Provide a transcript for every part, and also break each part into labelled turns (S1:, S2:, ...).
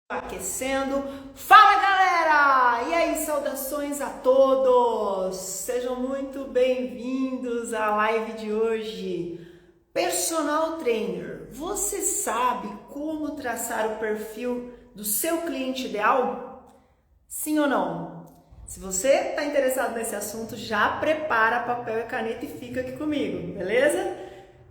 S1: Aquecendo. Fala galera! E aí, saudações a todos! Sejam muito bem-vindos à live de hoje. Personal Trainer, você sabe como traçar o perfil do seu cliente ideal? Sim ou não? Se você está interessado nesse assunto, já prepara papel e caneta e fica aqui comigo, beleza?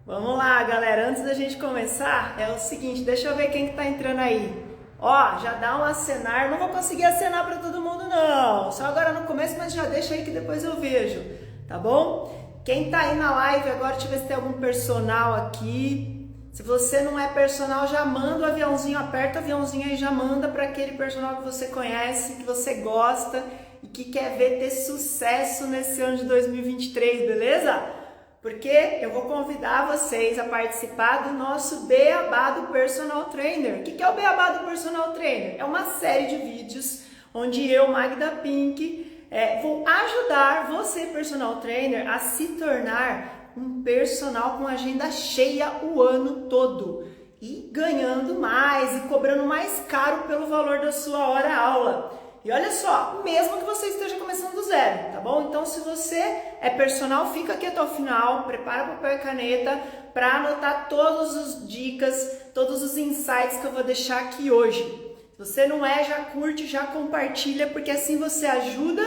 S1: Vamos lá, galera. Antes da gente começar, é o seguinte, deixa eu ver quem que tá entrando aí. Ó, já dá um acenar, não vou conseguir acenar para todo mundo não, só agora no começo, mas já deixa aí que depois eu vejo, tá bom? Quem tá aí na live agora, deixa eu ver se tem algum personal aqui. Se você não é personal, já manda o aviãozinho, aperta o aviãozinho aí, já manda para aquele personal que você conhece, que você gosta e que quer ver ter sucesso nesse ano de 2023, beleza? Porque eu vou convidar vocês a participar do nosso Beabá do Personal Trainer. O que é o Beabá do Personal Trainer? É uma série de vídeos onde eu, Magda Pink, vou ajudar você, Personal Trainer, a se tornar um personal com agenda cheia o ano todo. E ganhando mais e cobrando mais caro pelo valor da sua hora-aula. E olha só, mesmo que você esteja começando do zero, tá bom? Então, se você é personal, fica aqui até o final, prepara papel e caneta para anotar todas as dicas, todos os insights que eu vou deixar aqui hoje. Se você não é, já curte, já compartilha, porque assim você ajuda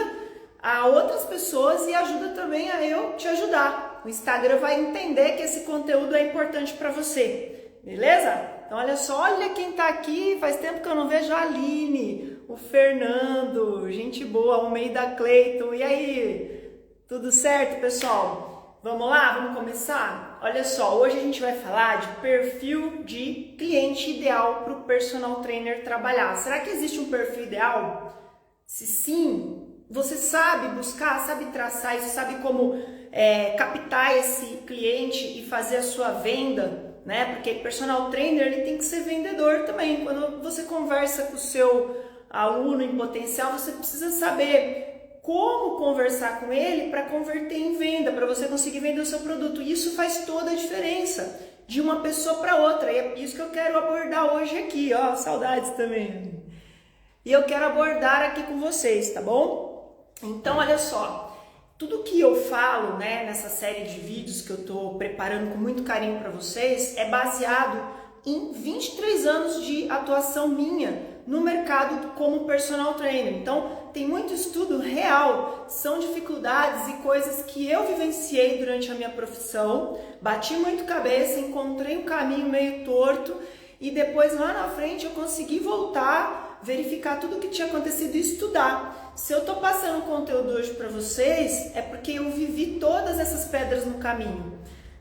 S1: a outras pessoas e ajuda também a eu te ajudar. O Instagram vai entender que esse conteúdo é importante para você, beleza? Então, olha só, olha quem tá aqui, faz tempo que eu não vejo a Aline, o Fernando, gente boa, Almeida Cleiton, e aí? Tudo certo, pessoal? Vamos lá, vamos começar? Olha só, hoje a gente vai falar de perfil de cliente ideal para o personal trainer trabalhar. Será que existe um perfil ideal? Se sim, você sabe buscar, sabe traçar isso, sabe como captar esse cliente e fazer a sua venda, né? Porque personal trainer ele tem que ser vendedor também. Quando você conversa com o seu aluno em potencial, você precisa saber como conversar com ele para converter em venda, para você conseguir vender o seu produto. E isso faz toda a diferença de uma pessoa para outra. E é isso que eu quero abordar hoje aqui, ó, saudades também. E eu quero abordar aqui com vocês, tá bom? Então, olha só, tudo que eu falo, né, nessa série de vídeos que eu tô preparando com muito carinho para vocês, é baseado em 23 anos de atuação minha no mercado como personal trainer. Então, tem muito estudo real, são dificuldades e coisas que eu vivenciei durante a minha profissão, bati muito cabeça, encontrei um caminho meio torto e depois lá na frente eu consegui voltar, verificar tudo o que tinha acontecido e estudar. Se eu tô passando conteúdo hoje para vocês, é porque eu vivi todas essas pedras no caminho.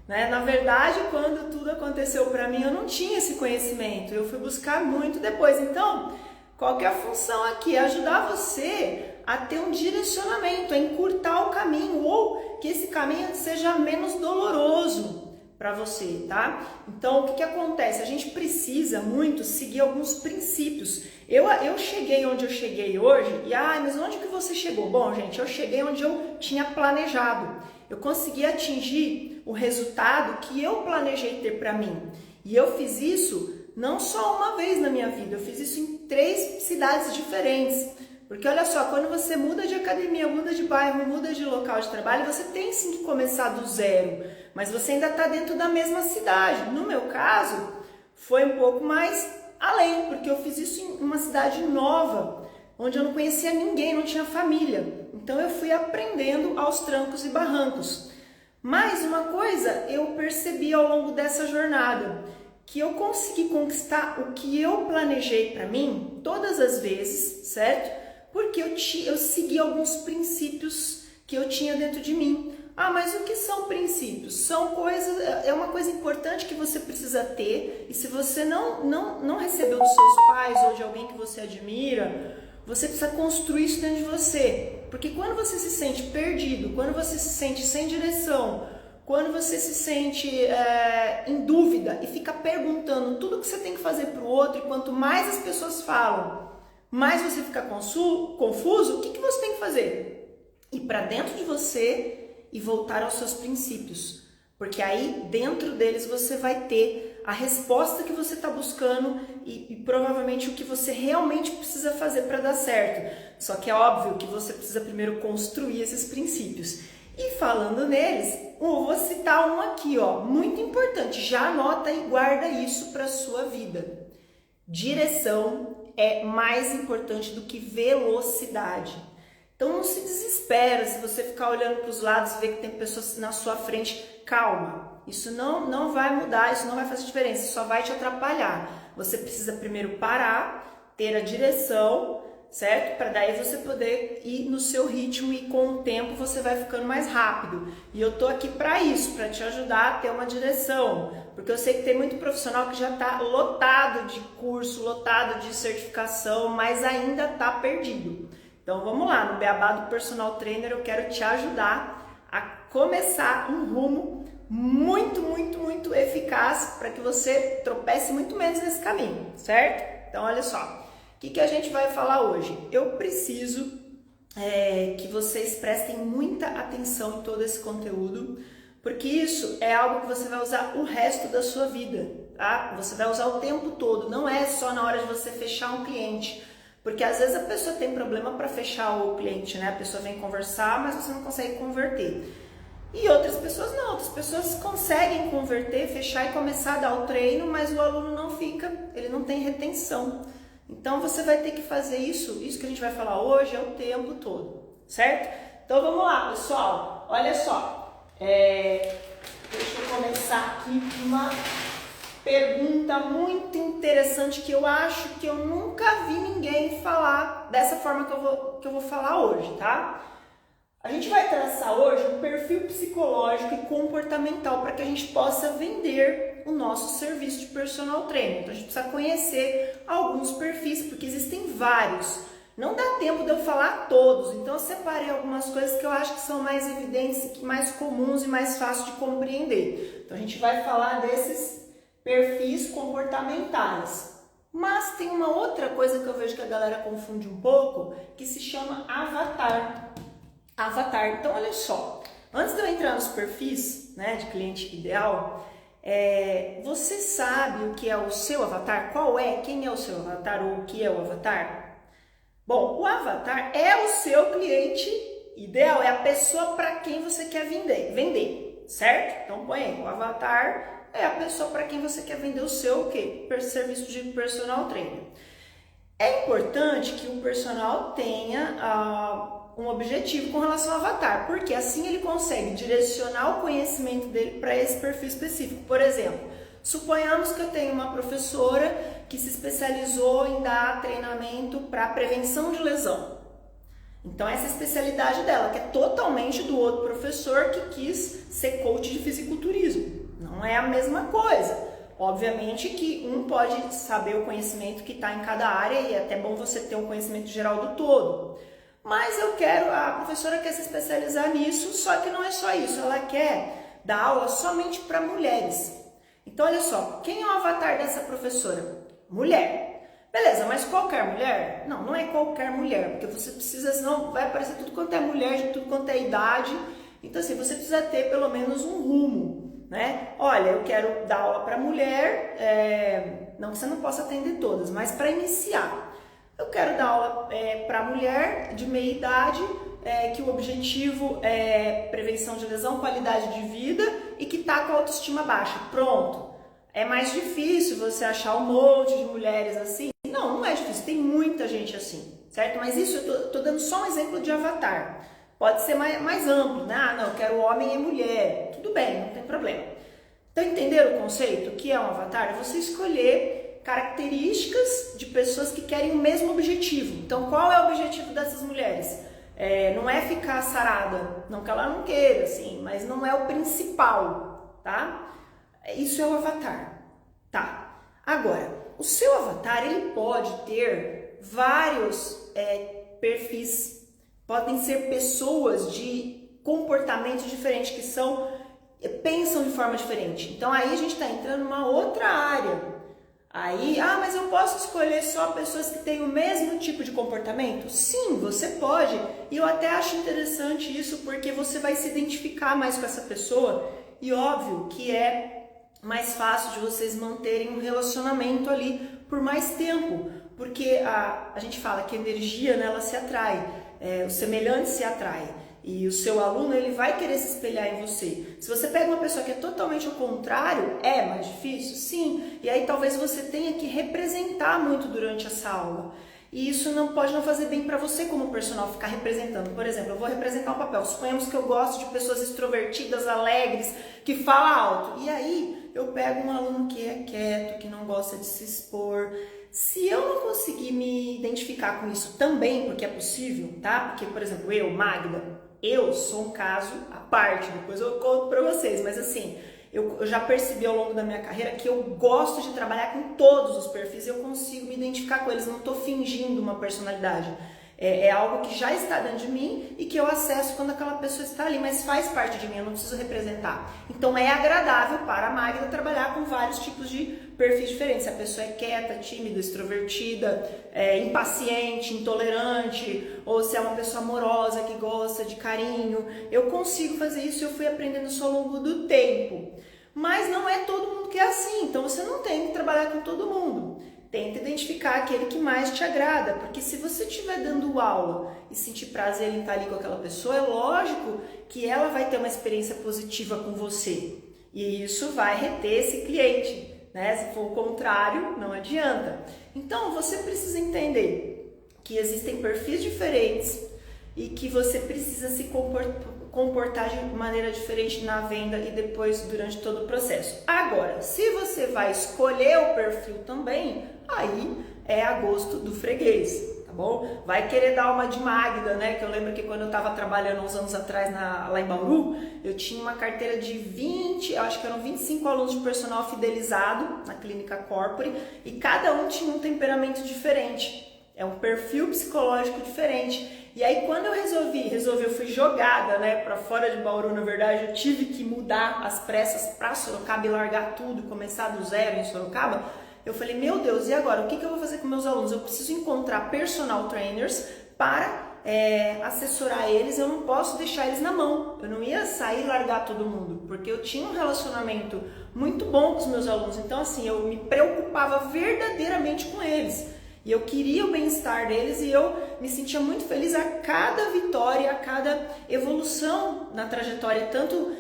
S1: Na verdade, quando tudo aconteceu para mim, eu não tinha esse conhecimento, eu fui buscar muito depois. Então, qual que é a função aqui? É ajudar você a ter um direcionamento, a encurtar o caminho ou que esse caminho seja menos doloroso para você, tá? Então, o que acontece? A gente precisa muito seguir alguns princípios. Eu cheguei onde eu cheguei hoje e, mas onde que você chegou? Bom, gente, eu cheguei onde eu tinha planejado. Eu consegui atingir o resultado que eu planejei ter para mim. E eu fiz isso não só uma vez na minha vida, eu fiz isso em 3 cidades diferentes. Porque olha só, quando você muda de academia, muda de bairro, muda de local de trabalho, você tem sim que começar do zero. Mas você ainda está dentro da mesma cidade. No meu caso, foi um pouco mais além, porque eu fiz isso em uma cidade nova, onde eu não conhecia ninguém, não tinha família. Então eu fui aprendendo aos trancos e barrancos. Mas uma coisa eu percebi ao longo dessa jornada, que eu consegui conquistar o que eu planejei para mim todas as vezes, certo? Porque eu segui alguns princípios que eu tinha dentro de mim. Mas o que são princípios? São coisas, é uma coisa importante que você precisa ter, e se você não recebeu dos seus pais ou de alguém que você admira, você precisa construir isso dentro de você. Porque quando você se sente perdido, quando você se sente sem direção, quando você se sente em dúvida e fica perguntando tudo que você tem que fazer para o outro, e quanto mais as pessoas falam, mais você fica confuso, o que você tem que fazer? Ir para dentro de você e voltar aos seus princípios. Porque aí, dentro deles, você vai ter a resposta que você está buscando e provavelmente o que você realmente precisa fazer para dar certo. Só que é óbvio que você precisa primeiro construir esses princípios. E falando neles, eu vou citar um aqui, ó, muito importante. Já anota e guarda isso para sua vida. Direção é mais importante do que velocidade. Então não se desespera se você ficar olhando para os lados e ver que tem pessoas na sua frente. Calma, isso não vai mudar, isso não vai fazer diferença, só vai te atrapalhar. Você precisa primeiro parar, ter a direção, certo? Para daí você poder ir no seu ritmo e com o tempo você vai ficando mais rápido. E eu tô aqui para isso, para te ajudar a ter uma direção, porque eu sei que tem muito profissional que já está lotado de curso, lotado de certificação, mas ainda está perdido. Então vamos lá, no Beabá do Personal Trainer eu quero te ajudar a começar um rumo muito eficaz para que você tropece muito menos nesse caminho, certo? Então olha só, o que a gente vai falar hoje? Eu preciso que vocês prestem muita atenção em todo esse conteúdo, porque isso é algo que você vai usar o resto da sua vida, tá? Você vai usar o tempo todo, não é só na hora de você fechar um cliente. Porque às vezes a pessoa tem problema para fechar o cliente, né? A pessoa vem conversar, mas você não consegue converter. E outras pessoas não, outras pessoas conseguem converter, fechar e começar a dar o treino, mas o aluno não fica, ele não tem retenção. Então você vai ter que fazer isso que a gente vai falar hoje é o tempo todo, certo? Então vamos lá, pessoal, olha só. Deixa eu começar aqui com uma pergunta muito interessante que eu acho que eu nunca vi ninguém falar dessa forma que eu vou falar hoje, tá? A gente vai traçar hoje um perfil psicológico e comportamental para que a gente possa vender o nosso serviço de personal trainer. Então a gente precisa conhecer alguns perfis, porque existem vários. Não dá tempo de eu falar todos, então eu separei algumas coisas que eu acho que são mais evidentes, mais comuns e mais fáceis de compreender. Então a gente vai falar desses perfis comportamentais. Mas tem uma outra coisa que eu vejo que a galera confunde um pouco, que se chama avatar. Avatar. Então, olha só. Antes de eu entrar nos perfis, né, de cliente ideal, você sabe o que é o seu avatar? Quem é o seu avatar ou o que é o avatar? Bom, o avatar é o seu cliente ideal, é a pessoa para quem você quer vender, certo? Então, põe aí, o avatar é a pessoa para quem você quer vender o seu serviço de personal trainer. É importante que o personal tenha um objetivo com relação ao avatar, porque assim ele consegue direcionar o conhecimento dele para esse perfil específico. Por exemplo, suponhamos que eu tenho uma professora que se especializou em dar treinamento para prevenção de lesão. Então essa é a especialidade dela, que é totalmente do outro professor que quis ser coach de fisiculturismo. Não é a mesma coisa. Obviamente que um pode saber o conhecimento que está em cada área e é até bom você ter um conhecimento geral do todo. Mas a professora quer se especializar nisso, só que não é só isso, ela quer dar aula somente para mulheres. Então olha só, quem é o avatar dessa professora? Mulher. Beleza, mas qualquer mulher? Não, não é qualquer mulher, porque você precisa, senão vai aparecer tudo quanto é mulher, de tudo quanto é idade. Então assim, você precisa ter pelo menos um rumo, né? Olha, eu quero dar aula para mulher, não que você não possa atender todas, mas para iniciar. Eu quero dar aula para mulher de meia idade, que o objetivo é prevenção de lesão, qualidade de vida e que está com a autoestima baixa. Pronto. É mais difícil você achar um monte de mulheres assim? Não, não é difícil, tem muita gente assim, certo? Mas isso eu tô dando só um exemplo de avatar. Pode ser mais amplo, né? Ah, não, eu quero homem e mulher. Tudo bem, não tem problema. Então, entenderam o conceito? O que é um avatar? É você escolher características de pessoas que querem o mesmo objetivo. Então, qual é o objetivo dessas mulheres? Não é ficar sarada, não que ela não queira, assim, mas não é o principal, tá? Isso é o avatar, tá? Agora, o seu avatar, ele pode ter vários perfis, podem ser pessoas de comportamentos diferentes, que pensam de forma diferente. Então, aí a gente está entrando numa outra área. Aí, mas eu posso escolher só pessoas que têm o mesmo tipo de comportamento? Sim, você pode. E eu até acho interessante isso, porque você vai se identificar mais com essa pessoa. E óbvio que é mais fácil de vocês manterem um relacionamento ali por mais tempo, porque a gente fala que a energia, né, ela se atrai, o semelhante se atrai. E o seu aluno, ele vai querer se espelhar em você. Se você pega uma pessoa que é totalmente o contrário, é mais difícil? Sim. E aí talvez você tenha que representar muito durante essa aula. E isso pode não fazer bem para você como personal, ficar representando. Por exemplo, eu vou representar um papel. Suponhamos que eu gosto de pessoas extrovertidas, alegres, que falam alto. E aí eu pego um aluno que é quieto, que não gosta de se expor. Se eu não conseguir me identificar com isso também, porque é possível, tá? Porque, por exemplo, eu, Magda, eu sou um caso à parte, depois eu conto pra vocês, mas assim, eu já percebi ao longo da minha carreira que eu gosto de trabalhar com todos os perfis e eu consigo me identificar com eles, não estou fingindo uma personalidade. É algo que já está dentro de mim e que eu acesso quando aquela pessoa está ali, mas faz parte de mim, eu não preciso representar. Então é agradável para a Magda trabalhar com vários tipos de perfis diferentes. Se a pessoa é quieta, tímida, extrovertida, impaciente, intolerante, ou se é uma pessoa amorosa que gosta de carinho, eu consigo fazer isso e eu fui aprendendo isso ao longo do tempo. Mas não é todo mundo que é assim, então você não tem que trabalhar com todo mundo. Tenta identificar aquele que mais te agrada, porque se você estiver dando aula e sentir prazer em estar ali com aquela pessoa, é lógico que ela vai ter uma experiência positiva com você. E isso vai reter esse cliente, né? Se for o contrário, não adianta. Então, você precisa entender que existem perfis diferentes e que você precisa se comportar de maneira diferente na venda e depois durante todo o processo. Agora, se você vai escolher o perfil também, aí é a gosto do freguês, tá bom? Vai querer dar uma de Magda, né? Que eu lembro que quando eu estava trabalhando uns anos atrás lá em Bauru, eu tinha uma carteira de 20, eu acho que eram 25 alunos de personal fidelizado na clínica Corpore e cada um tinha um temperamento diferente. É um perfil psicológico diferente. E aí quando eu resolvi, eu fui jogada, né, para fora de Bauru, na verdade, eu tive que mudar às pressas para Sorocaba e largar tudo, começar do zero em Sorocaba. Eu falei, meu Deus, e agora? O que eu vou fazer com meus alunos? Eu preciso encontrar personal trainers para assessorar eles, eu não posso deixar eles na mão. Eu não ia sair e largar todo mundo, porque eu tinha um relacionamento muito bom com os meus alunos. Então, assim, eu me preocupava verdadeiramente com eles. E eu queria o bem-estar deles e eu me sentia muito feliz a cada vitória, a cada evolução na trajetória, tanto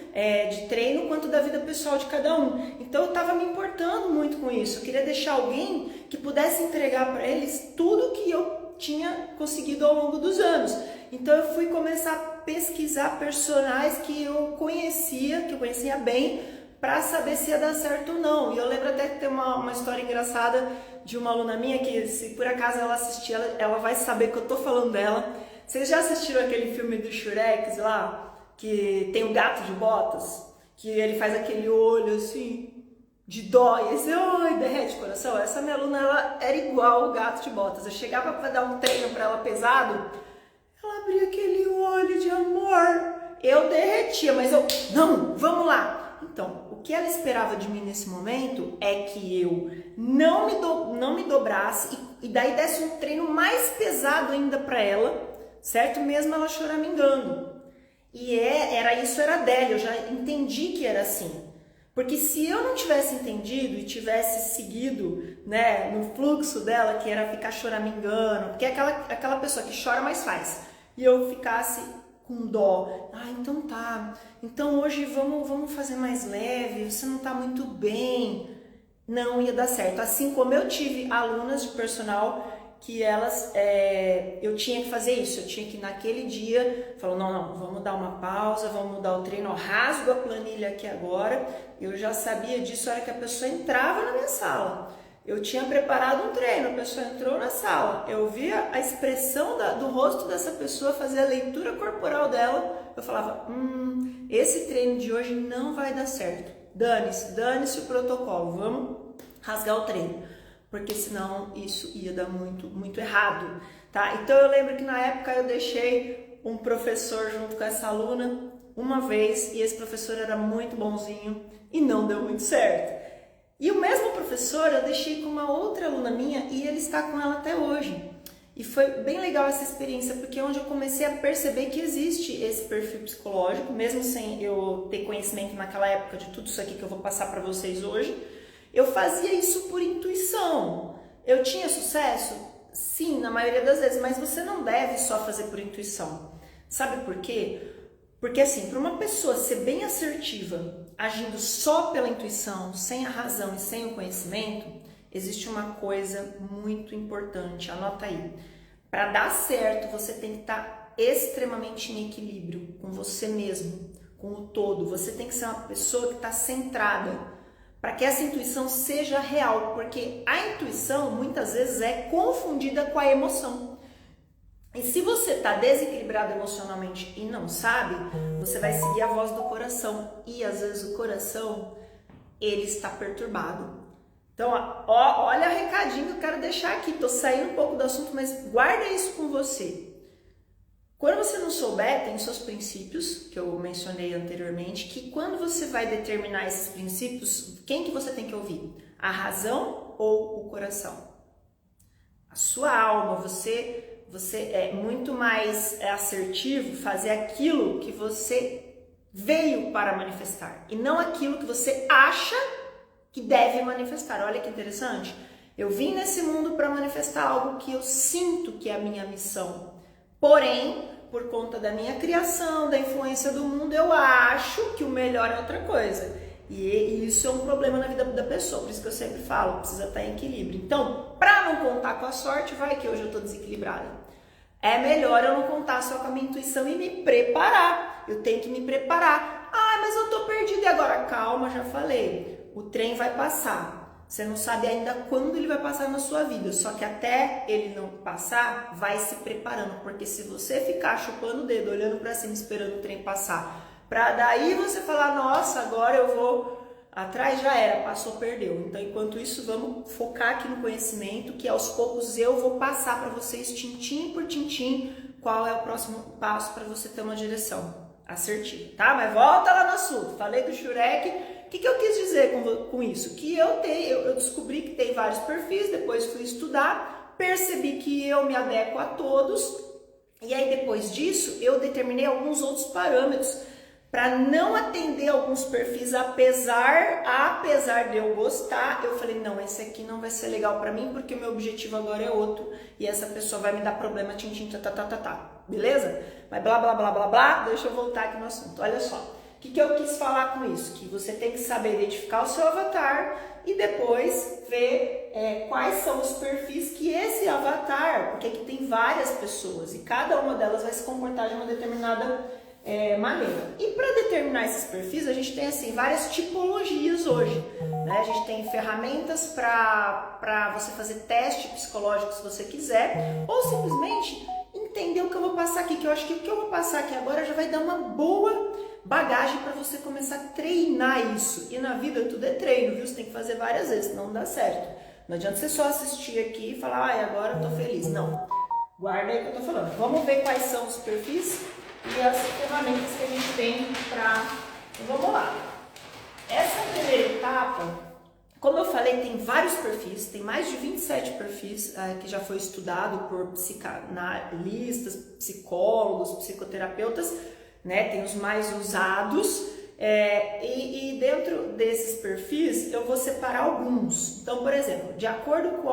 S1: de treino quanto da vida pessoal de cada um. Então eu estava me importando muito com isso. Eu queria deixar alguém que pudesse entregar para eles tudo que eu tinha conseguido ao longo dos anos. Então eu fui começar a pesquisar personagens que eu conhecia bem, para saber se ia dar certo ou não. E eu lembro até que tem uma história engraçada de uma aluna minha que, se por acaso ela assistir, ela vai saber que eu tô falando dela. Vocês já assistiram aquele filme do Shrek lá, que tem o gato de botas? Que ele faz aquele olho assim, de dó, e esse oi, derrete o coração. Essa minha aluna, ela era igual o gato de botas. Eu chegava para dar um treino para ela pesado, ela abria aquele olho de amor. Eu derretia, mas não, vamos lá. Então, o que ela esperava de mim nesse momento é que eu não me dobrasse e daí desse um treino mais pesado ainda para ela, certo? Mesmo ela choramingando. E era dela, eu já entendi que era assim. Porque se eu não tivesse entendido e tivesse seguido, né, no fluxo dela, que era ficar choramingando, porque é aquela pessoa que chora, mas faz, e eu ficasse com dó, então tá, então hoje vamos fazer mais leve, você não tá muito bem, não ia dar certo. Assim como eu tive alunas de personal que elas, eu tinha que fazer isso, eu tinha que naquele dia, falou, não, vamos dar uma pausa, vamos mudar o treino, eu rasgo a planilha aqui agora. Eu já sabia disso, a hora que a pessoa entrava na minha sala. Eu tinha preparado um treino, a pessoa entrou na sala, eu via a expressão do rosto dessa pessoa, fazia a leitura corporal dela, eu falava, esse treino de hoje não vai dar certo, dane-se o protocolo, vamos rasgar o treino, porque senão isso ia dar muito errado, tá? Então eu lembro que na época eu deixei um professor junto com essa aluna uma vez, e esse professor era muito bonzinho e não deu muito certo. E o mesmo professor eu deixei com uma outra aluna minha e ele está com ela até hoje. E foi bem legal essa experiência, porque é onde eu comecei a perceber que existe esse perfil psicológico, mesmo sem eu ter conhecimento naquela época de tudo isso aqui que eu vou passar para vocês hoje. Eu fazia isso por intuição. Eu tinha sucesso? Sim, na maioria das vezes, mas você não deve só fazer por intuição. Sabe por quê? Porque assim, para uma pessoa ser bem assertiva, agindo só pela intuição, sem a razão e sem o conhecimento, existe uma coisa muito importante, anota aí. Para dar certo, você tem que estar extremamente em equilíbrio com você mesmo, com o todo. Você tem que ser uma pessoa que está centrada, para que essa intuição seja real, porque a intuição muitas vezes é confundida com a emoção. E se você está desequilibrado emocionalmente e não sabe, você vai seguir a voz do coração. E às vezes o coração, ele está perturbado. Então, ó, olha o recadinho que eu quero deixar aqui. Tô saindo um pouco do assunto, mas guarda isso com você. Quando você não souber, tem seus princípios, que eu mencionei anteriormente, que quando você vai determinar esses princípios, quem que você tem que ouvir? A razão ou o coração? A sua alma, você é muito mais assertivo fazer aquilo que você veio para manifestar e não aquilo que você acha que deve manifestar. Olha que interessante. Eu vim nesse mundo para manifestar algo que eu sinto que é a minha missão. Porém, por conta da minha criação, da influência do mundo, eu acho que o melhor é outra coisa. E isso é um problema na vida da pessoa. Por isso que eu sempre falo, precisa estar em equilíbrio. Então, para não contar com a sorte, vai que hoje eu estou desequilibrada. É melhor eu não contar só com a minha intuição e me preparar. Eu tenho que me preparar. Ah, mas eu estou perdida. E agora? Calma, já falei. O trem vai passar. Você não sabe ainda quando ele vai passar na sua vida, só que até ele não passar, vai se preparando, porque se você ficar chupando o dedo, olhando para cima, esperando o trem passar, para daí você falar, nossa, agora eu vou atrás, já era, passou, perdeu. Então, enquanto isso, vamos focar aqui no conhecimento, que aos poucos eu vou passar para vocês, tintim por tintim, qual é o próximo passo para você ter uma direção assertiva, tá? Mas volta lá no assunto, falei do Shurek. O que eu quis dizer com isso? Que eu descobri que tem vários perfis, depois fui estudar, percebi que eu me adequo a todos, e aí depois disso eu determinei alguns outros parâmetros para não atender alguns perfis, apesar de eu gostar, eu falei, não, esse aqui não vai ser legal para mim, porque o meu objetivo agora é outro, e essa pessoa vai me dar problema, beleza? Mas blá, blá, blá, blá, blá, deixa eu voltar aqui no assunto, olha só. O que eu quis falar com isso? Que você tem que saber identificar o seu avatar e depois ver quais são os perfis que esse avatar, porque aqui tem várias pessoas e cada uma delas vai se comportar de uma determinada maneira. E para determinar esses perfis, a gente tem assim várias tipologias hoje, né? A gente tem ferramentas para você fazer teste psicológico se você quiser, ou simplesmente entender o que eu vou passar aqui, que eu acho que o que eu vou passar aqui agora já vai dar uma boa bagagem para você começar a treinar isso. E na vida tudo é treino, viu? Você tem que fazer várias vezes, senão não dá certo. Não adianta você só assistir aqui e falar, ai, agora eu tô feliz. Não. Guarda aí o que eu tô falando. Vamos ver quais são os perfis e as ferramentas que a gente tem para... Então, vamos lá. Essa primeira etapa, como eu falei, tem vários perfis, tem mais de 27 perfis que já foi estudado por psicanalistas, psicólogos, psicoterapeutas, né? Tem os mais usados e dentro desses perfis eu vou separar alguns. Então, por exemplo, de acordo com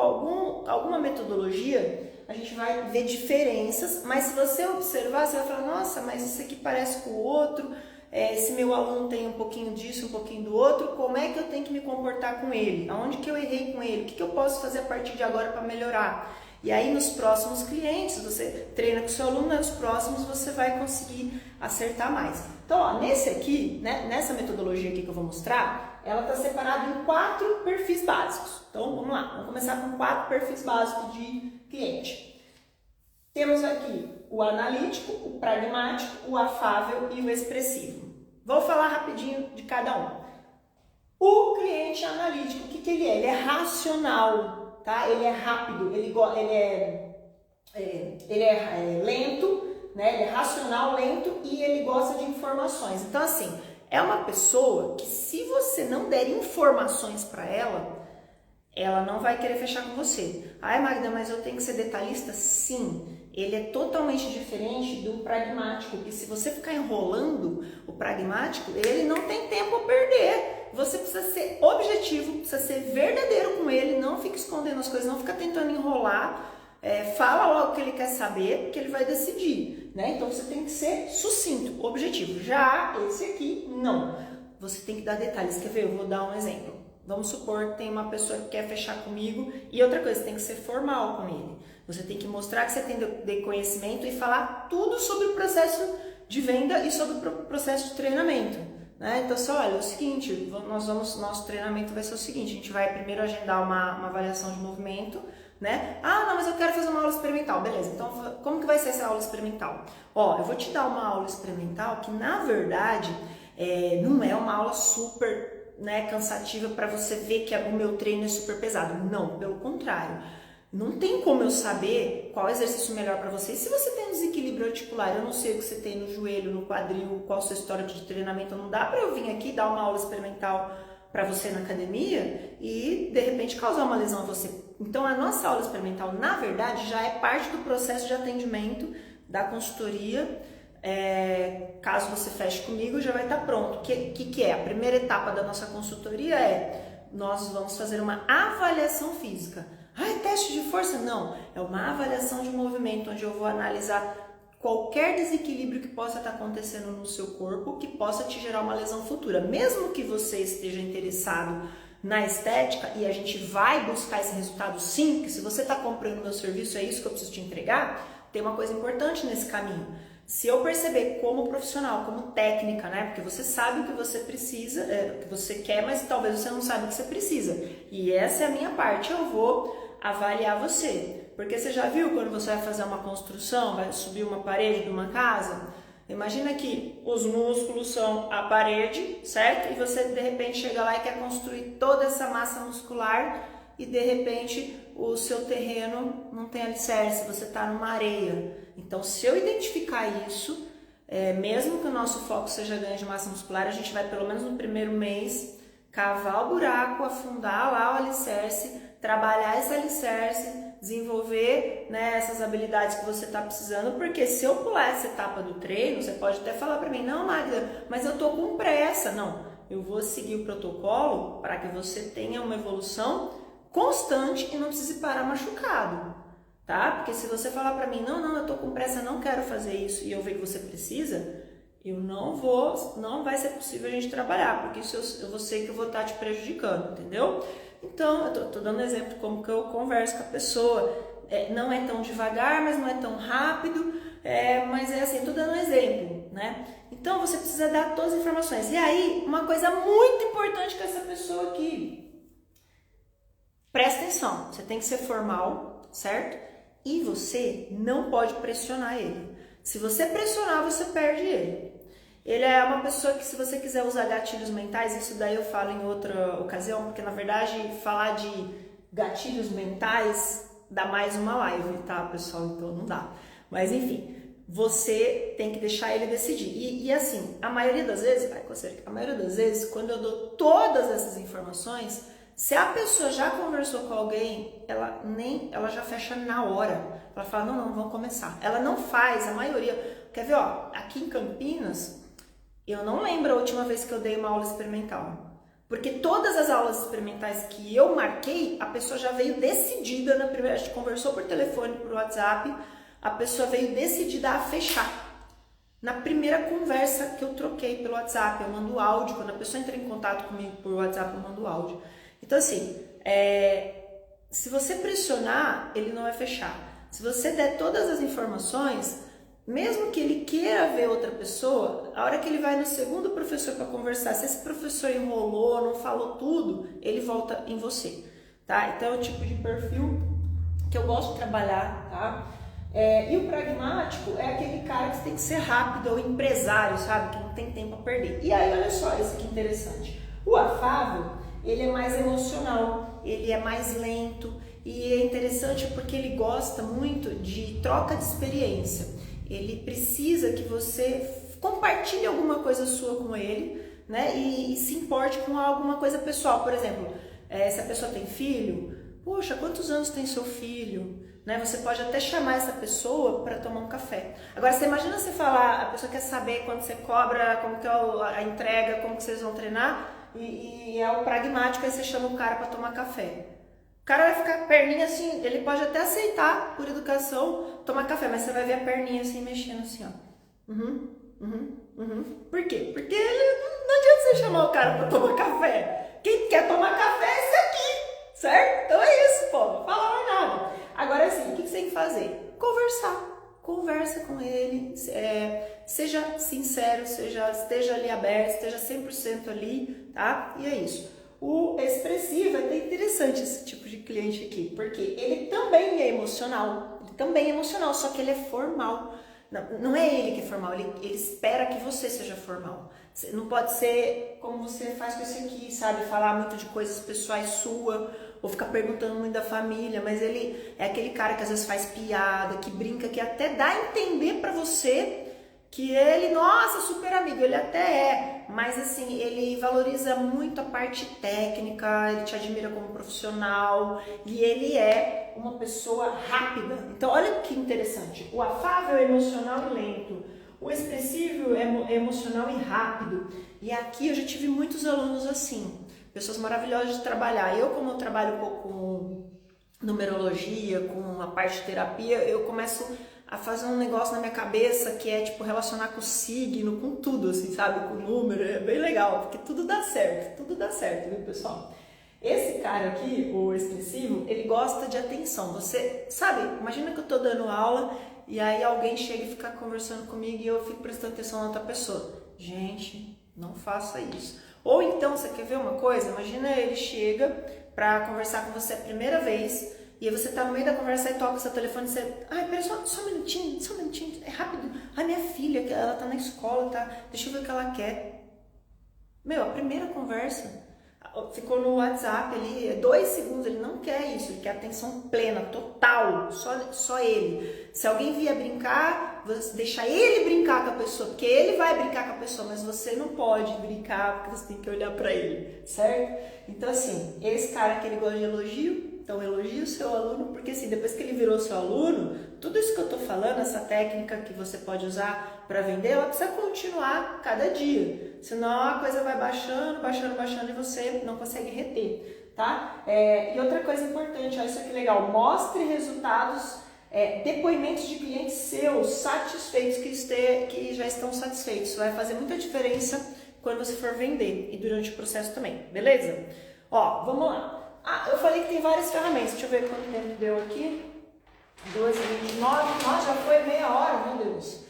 S1: alguma metodologia, a gente vai ver diferenças, mas se você observar, você vai falar, nossa, mas isso aqui parece com o outro, esse meu aluno tem um pouquinho disso, um pouquinho do outro, como é que eu tenho que me comportar com ele? Aonde que eu errei com ele? O que eu posso fazer a partir de agora para melhorar? E aí nos próximos clientes, você treina com o seu aluno, nos próximos você vai conseguir acertar mais. Então, ó, nesse aqui, né, nessa metodologia aqui que eu vou mostrar, ela está separada em 4 perfis básicos. Então, vamos lá, vamos começar com 4 perfis básicos de cliente. Temos aqui o analítico, o pragmático, o afável e o expressivo. Vou falar rapidinho de cada um. O cliente analítico, o que ele é? Ele é racional. Tá? Ele é rápido, ele é lento, né? Ele é racional, lento e ele gosta de informações. Então, assim, é uma pessoa que se você não der informações para ela, ela não vai querer fechar com você. Ai, Magda, mas eu tenho que ser detalhista? Sim. Ele é totalmente diferente do pragmático, que se você ficar enrolando o pragmático, ele não tem tempo a perder. Você precisa ser objetivo, precisa ser verdadeiro com ele, não fica escondendo as coisas, não fica tentando enrolar, fala logo o que ele quer saber, porque ele vai decidir, né? Então você tem que ser sucinto, objetivo. Já esse aqui, não. Você tem que dar detalhes. Quer ver? Eu vou dar um exemplo. Vamos supor que tem uma pessoa que quer fechar comigo e outra coisa, você tem que ser formal com ele. Você tem que mostrar que você tem de conhecimento e falar tudo sobre o processo de venda e sobre o processo de treinamento, né? Então, só olha, é o seguinte, nosso treinamento vai ser o seguinte, a gente vai primeiro agendar uma avaliação de movimento, né? Ah, não, mas eu quero fazer uma aula experimental. Beleza, então como que vai ser essa aula experimental? Ó, eu vou te dar uma aula experimental que, na verdade, não é uma aula super, né, cansativa para você ver que o meu treino é super pesado. Não, pelo contrário. Não tem como eu saber qual exercício melhor para você. Se você tem um desequilíbrio articular, eu não sei o que você tem no joelho, no quadril, qual a sua história de treinamento, não dá para eu vir aqui dar uma aula experimental para você na academia e de repente causar uma lesão a você. Então a nossa aula experimental, na verdade, já é parte do processo de atendimento da consultoria. Caso você feche comigo, já vai estar pronto. O que é? A primeira etapa da nossa consultoria nós vamos fazer uma avaliação física. Ah, é teste de força? Não, é uma avaliação de movimento, onde eu vou analisar qualquer desequilíbrio que possa estar acontecendo no seu corpo, que possa te gerar uma lesão futura. Mesmo que você esteja interessado na estética, e a gente vai buscar esse resultado sim, porque se você está comprando meu serviço, é isso que eu preciso te entregar, tem uma coisa importante nesse caminho. Se eu perceber como profissional, como técnica, né? Porque você sabe o que você precisa, o que você quer, mas talvez você não saiba o que você precisa. E essa é a minha parte, eu vou avaliar você. Porque você já viu quando você vai fazer uma construção, vai subir uma parede de uma casa? Imagina que os músculos são a parede, certo? E você de repente chega lá e quer construir toda essa massa muscular e de repente o seu terreno não tem alicerce, você está numa areia. Então, se eu identificar isso, mesmo que o nosso foco seja ganho de massa muscular, a gente vai pelo menos no primeiro mês cavar o buraco, afundar lá o alicerce, trabalhar esse alicerce, desenvolver, né, essas habilidades que você está precisando, porque se eu pular essa etapa do treino, você pode até falar para mim, não, Magda, mas eu tô com pressa. Não, eu vou seguir o protocolo para que você tenha uma evolução constante e não precise parar machucado, tá? Porque se você falar para mim, não, eu tô com pressa, não quero fazer isso, e eu ver que você precisa, não vai ser possível a gente trabalhar, porque isso eu sei que eu vou estar te prejudicando, entendeu? Então, eu tô dando exemplo de como que eu converso com a pessoa. Não é tão devagar, mas não é tão rápido, mas é assim, tô dando um exemplo, né? Então, você precisa dar todas as informações. E aí, uma coisa muito importante com essa pessoa aqui, presta atenção, você tem que ser formal, certo? E você não pode pressionar ele. Se você pressionar, você perde ele. Ele é uma pessoa que, se você quiser usar gatilhos mentais, isso daí eu falo em outra ocasião, porque na verdade falar de gatilhos mentais dá mais uma live, tá, pessoal? Então não dá. Mas enfim, você tem que deixar ele decidir. E assim, a maioria das vezes, quando eu dou todas essas informações, se a pessoa já conversou com alguém, ela já fecha na hora. Ela fala, não, vamos começar. Ela não faz, a maioria. Quer ver, ó, aqui em Campinas, eu não lembro a última vez que eu dei uma aula experimental. Porque todas as aulas experimentais que eu marquei, a pessoa já veio decidida na primeira. A gente conversou por telefone, por WhatsApp, a pessoa veio decidida a fechar. Na primeira conversa que eu troquei pelo WhatsApp, eu mando áudio. Quando a pessoa entra em contato comigo por WhatsApp, eu mando áudio. Então, assim, se você pressionar, ele não vai fechar. Se você der todas as informações, mesmo que ele queira ver outra pessoa, a hora que ele vai no segundo professor para conversar, se esse professor enrolou, não falou tudo, ele volta em você, tá? Então é o tipo de perfil que eu gosto de trabalhar, tá? E o pragmático é aquele cara que tem que ser rápido, é o empresário, sabe? Que não tem tempo a perder. E aí, olha só, isso aqui é interessante. O afável, ele é mais emocional, ele é mais lento, e é interessante porque ele gosta muito de troca de experiência. Ele precisa que você compartilhe alguma coisa sua com ele, né? E se importe com alguma coisa pessoal. Por exemplo, Se a pessoa tem filho, poxa, quantos anos tem seu filho? Né? Você pode até chamar essa pessoa para tomar um café. Agora, você imagina você falar, a pessoa quer saber quando você cobra, como que é a entrega, como que vocês vão treinar, e é o pragmático, aí você chama o cara para tomar café. O cara vai ficar perninha assim, ele pode até aceitar, por educação, tomar café, mas você vai ver a perninha assim, mexendo assim, ó. Por quê? Porque não adianta você chamar o cara para tomar café. Quem quer tomar café é esse aqui, certo? Então é isso, pô, não fala mais nada. Agora assim, o que você tem que fazer? Conversar. Conversa com ele, seja sincero, esteja ali aberto, esteja 100% ali, tá? E é isso. O expressivo é até interessante esse tipo de cliente aqui, porque ele também é emocional, só que ele é formal. Não é ele que é formal, ele espera que você seja formal. Não pode ser como você faz com esse aqui, sabe? Falar muito de coisas pessoais sua, ou ficar perguntando muito da família, mas ele é aquele cara que às vezes faz piada, que brinca, que até dá a entender pra você que ele, nossa, super amigo, ele até é, mas assim, ele valoriza muito a parte técnica, ele te admira como profissional e ele é uma pessoa rápida. Então, olha que interessante, o afável é emocional e lento, o expressivo é emocional e rápido. E aqui eu já tive muitos alunos assim, pessoas maravilhosas de trabalhar. Como eu trabalho um pouco com numerologia, com a parte de terapia, eu começo a fazer um negócio na minha cabeça que é tipo relacionar com o signo, com tudo, assim, sabe? Com o número, é bem legal, porque tudo dá certo, viu, pessoal? Esse cara aqui, o expressivo, ele gosta de atenção. Você, sabe, imagina que eu tô dando aula e aí alguém chega e fica conversando comigo e eu fico prestando atenção na outra pessoa. Gente, não faça isso. Ou então, você quer ver uma coisa? Imagina ele chega pra conversar com você a primeira vez e aí você tá no meio da conversa e toca o seu telefone e você... Ai, pera, só um minutinho, é rápido. Ai, minha filha, ela tá na escola, tá? Deixa eu ver o que ela quer. Meu, a primeira conversa ficou no WhatsApp ali, 2 segundos, ele não quer isso, ele quer atenção plena, total, só ele. Se alguém vier brincar, você deixa ele brincar com a pessoa, porque ele vai brincar com a pessoa, mas você não pode brincar, porque você tem que olhar pra ele, certo? Então assim, esse cara que ele gosta de elogio, então elogie o seu aluno, porque assim, depois que ele virou seu aluno, tudo isso que eu tô falando, essa técnica que você pode usar para vender, ela precisa continuar cada dia, senão a coisa vai baixando e você não consegue reter, tá? E outra coisa importante, olha isso aqui legal, mostre resultados, depoimentos de clientes seus satisfeitos, que já estão satisfeitos, isso vai fazer muita diferença quando você for vender e durante o processo também, beleza? Ó, vamos lá. Eu falei que tem várias ferramentas, deixa eu ver quanto tempo deu aqui. 2h29, nossa, já foi meia hora, meu Deus.